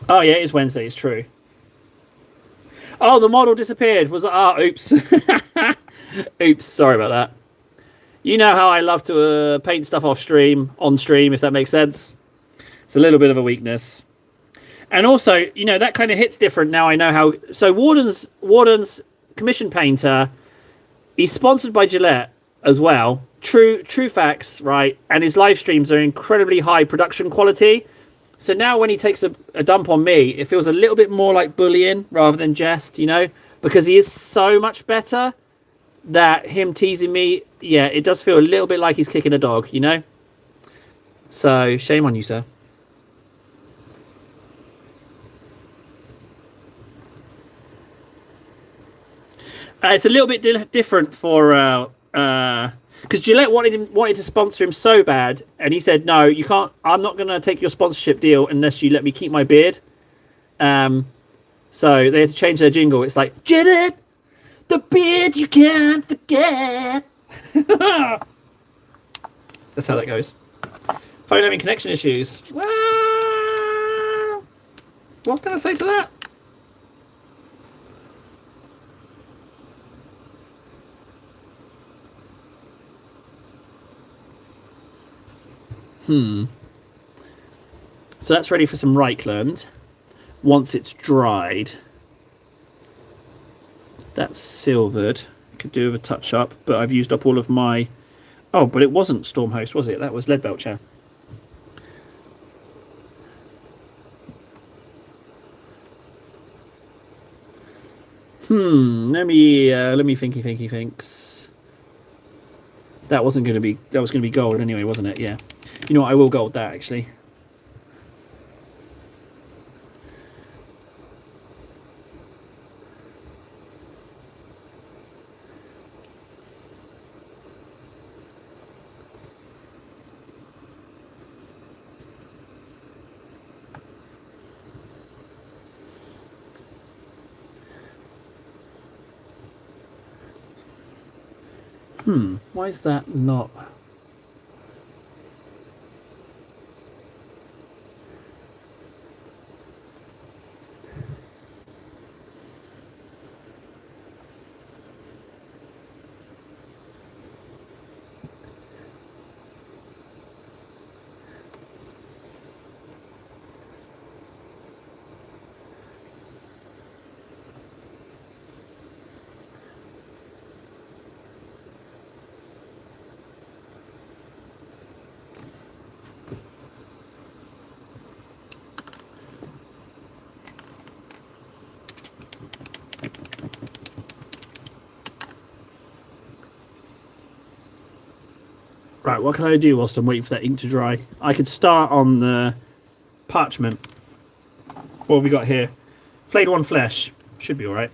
Oh, yeah, it is Wednesday. It's true. Oh, the model disappeared. Oops. Oops, sorry about that. You know how I love to paint stuff on stream, if that makes sense. It's a little bit of a weakness. And also, you know, that kind of hits different now I know how... So Warden's commission painter, he's sponsored by Gillette as well. True facts, right? And his live streams are incredibly high production quality. So now when he takes a dump on me, it feels a little bit more like bullying rather than jest, you know? Because he is so much better that him teasing me, yeah, it does feel a little bit like he's kicking a dog, you know? So, shame on you, sir. It's a little bit different for... because Gillette wanted to sponsor him so bad, and he said, "No, you can't. I'm not going to take your sponsorship deal unless you let me keep my beard." So they had to change their jingle. It's like, "Gillette, the beard you can't forget." That's how that goes. Phone having connection issues. Well, what can I say to that? So that's ready for some Reichland. Once it's dried, that's silvered. Could do with a touch up, but I've used up all of my... Oh, but it wasn't Stormhost, was it? That was Leadbelcher. Let me thinks. That wasn't going to be... That was going to be gold anyway, wasn't it? Yeah. You know what? I will gold that, actually. Why is that not... Right, what can I do whilst I'm waiting for that ink to dry? I could start on the parchment. What have we got here? Flayed one flesh. Should be alright.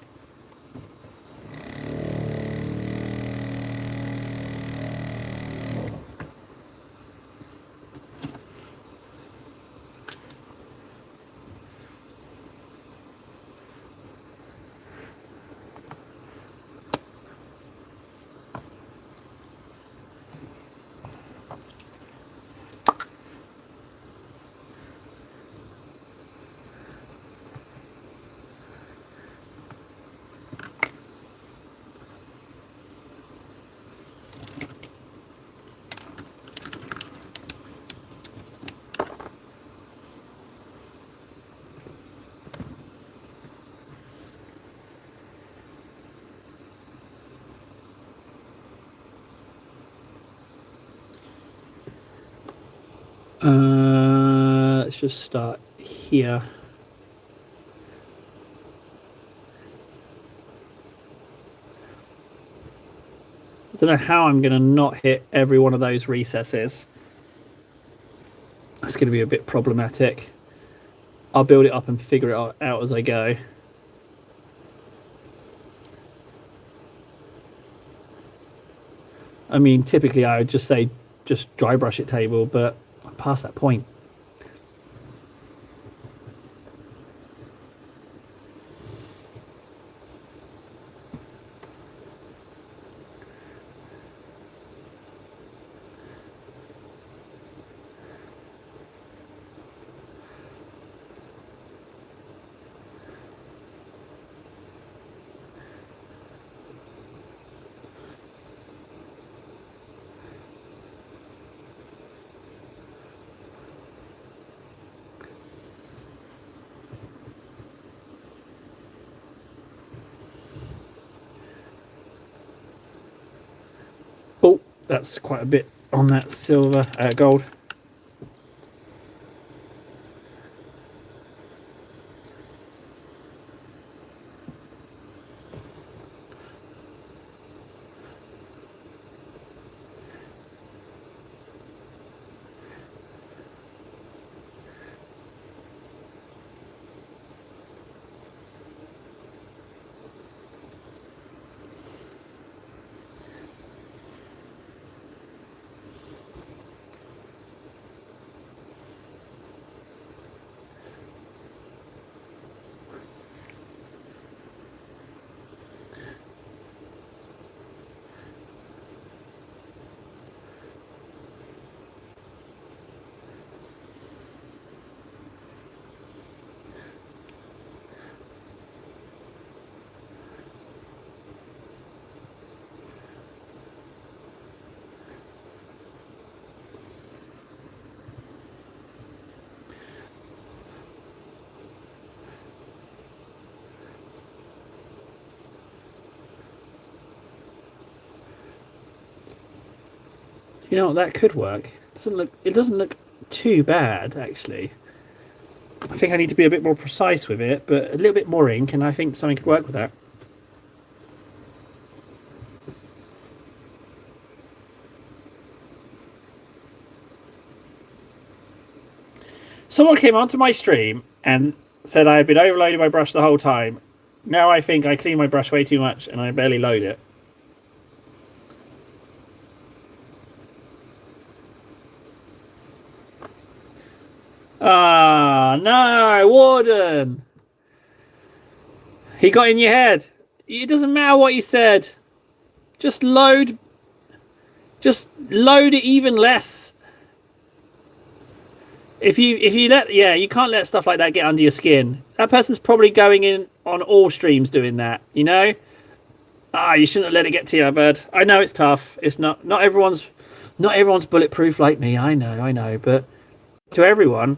Let's just start here. I don't know how I'm going to not hit every one of those recesses. That's going to be a bit problematic. I'll build it up and figure it out as I go. I mean, typically I would just say just dry brush it table, but I'm past that point. Oh, that's quite a bit on that silver, gold. You know, that could work. It doesn't look too bad, actually. I think I need to be a bit more precise with it, but a little bit more ink, and I think something could work with that. Someone came onto my stream and said I had been overloading my brush the whole time. Now I think I clean my brush way too much and I barely load it. Ah, no, Warden. He got in your head. It doesn't matter what you said. Just load it even less. If you let, yeah, you can't let stuff like that get under your skin. That person's probably going in on all streams doing that, you know? Ah, you shouldn't have let it get to you, bud. I know it's tough. It's not everyone's bulletproof like me. I know, but to everyone.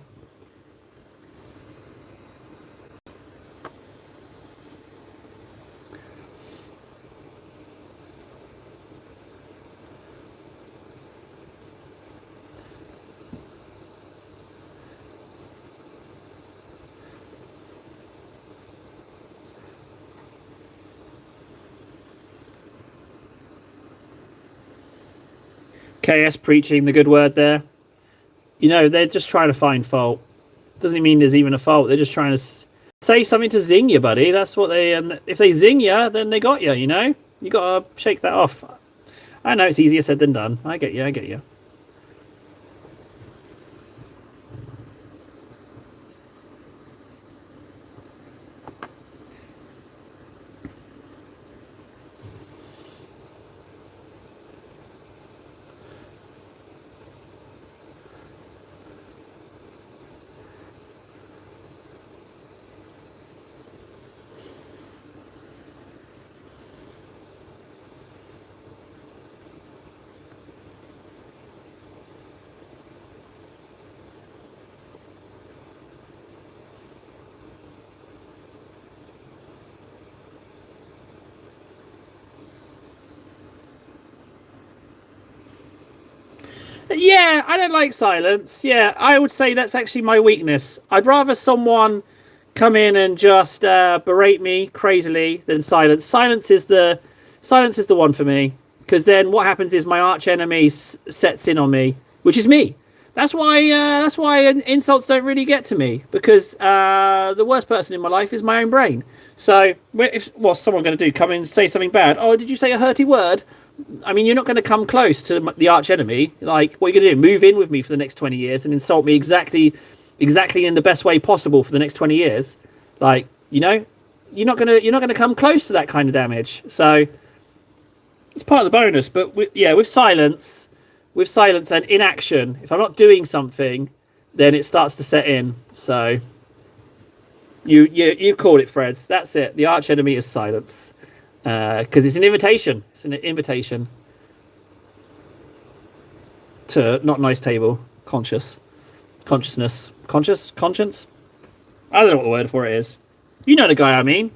KS preaching the good word there. You know, they're just trying to find fault. Doesn't mean there's even a fault. They're just trying to say something to zing you, buddy. That's what they... And if they zing you, then they got you, you know? You got to shake that off. I know it's easier said than done. I get you. Yeah, I don't like silence. Yeah, I would say that's actually my weakness. I'd rather someone come in and just berate me crazily than silence. Silence is the one for me, because then what happens is my arch enemy sets in on me, which is me. That's why insults don't really get to me, because the worst person in my life is my own brain. So if what's someone going to do? Come in and say something bad? Oh, did you say a hurty word? I mean, you're not going to come close to the arch enemy. Like, what are you going to do? Move in with me for the next 20 years and insult me exactly in the best way possible for the next 20 years? Like, you're not gonna come close to that kind of damage. So it's part of the bonus. But with silence and inaction, if I'm not doing something, then it starts to set in. So you've called it, Freds. That's it. The arch enemy is silence. Because it's an invitation. It's an invitation to not nice table, consciousness, conscience. I don't know what the word for it is. You know the guy I mean.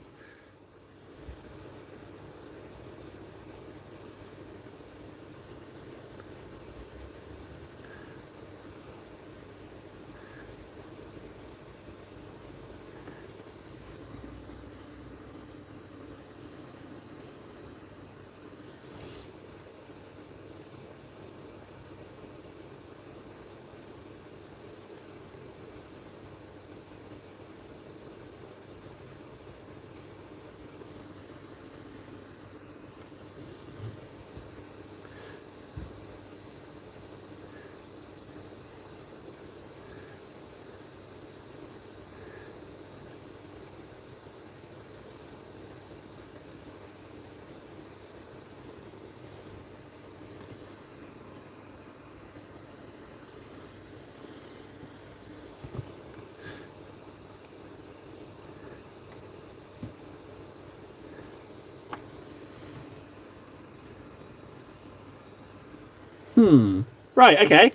Right, okay.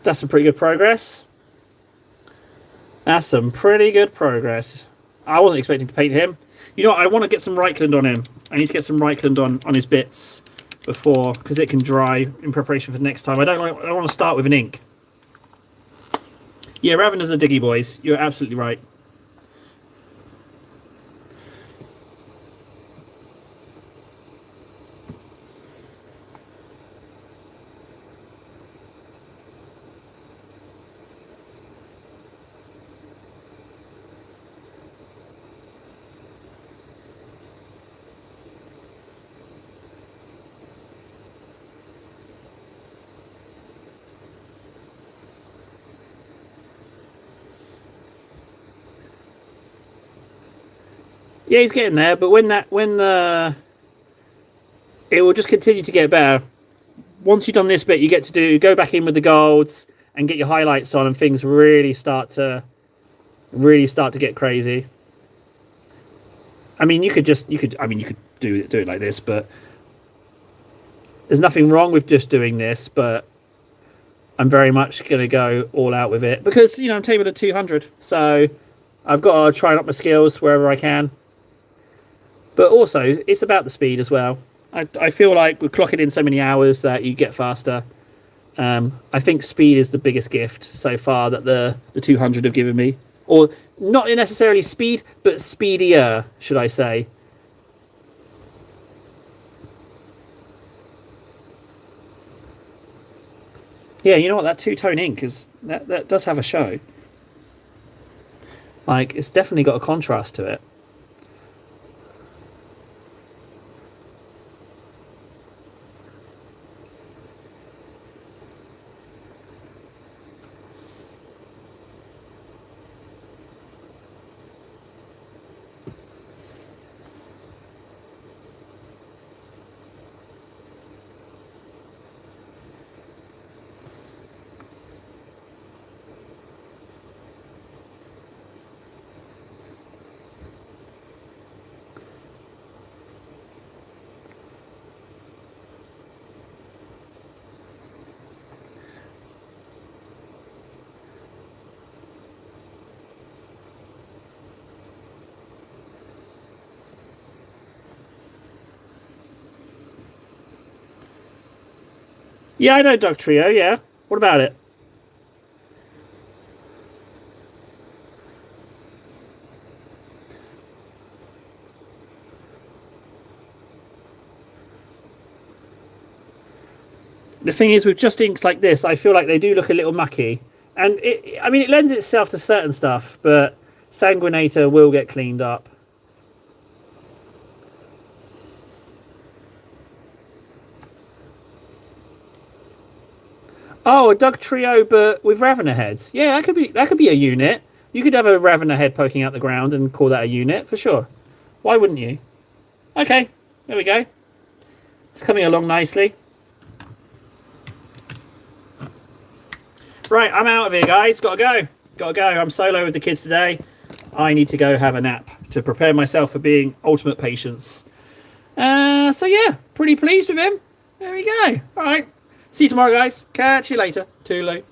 That's some pretty good progress. That's some pretty good progress. I wasn't expecting to paint him. You know what? I want to get some Reichland on him. I need to get some Reichland on his bits before, because it can dry in preparation for the next time. I don't want to start with an ink. Yeah, Ravenous are diggy boys. You're absolutely right. Yeah, he's getting there, but when the it will just continue to get better. Once you've done this bit, you get to go back in with the golds and get your highlights on, and things really start to get crazy. I mean, you could do it like this, but there's nothing wrong with just doing this. But I'm very much going to go all out with it, because I'm table at 200, so I've got to try and up my skills wherever I can. But also, it's about the speed as well. I feel like we're clocking in so many hours that you get faster. I think speed is the biggest gift so far that the 200 have given me. Or not necessarily speed, but speedier, should I say. Yeah, you know what? That two-tone ink that does have a show. Like, it's definitely got a contrast to it. Yeah, I know Dog Trio, yeah. What about it? The thing is, with just inks like this, I feel like they do look a little mucky. And, I mean, it lends itself to certain stuff, but Sanguinator will get cleaned up. Oh, a Dug Trio, but with Ravener heads. Yeah, that could be a unit. You could have a Ravener head poking out the ground and call that a unit for sure. Why wouldn't you? Okay, there we go. It's coming along nicely. Right, I'm out of here, guys. Gotta go. Gotta go. I'm solo with the kids today. I need to go have a nap to prepare myself for being ultimate patience. So yeah, pretty pleased with him. There we go. All right. See you tomorrow, guys. Catch you later. Toodaloo.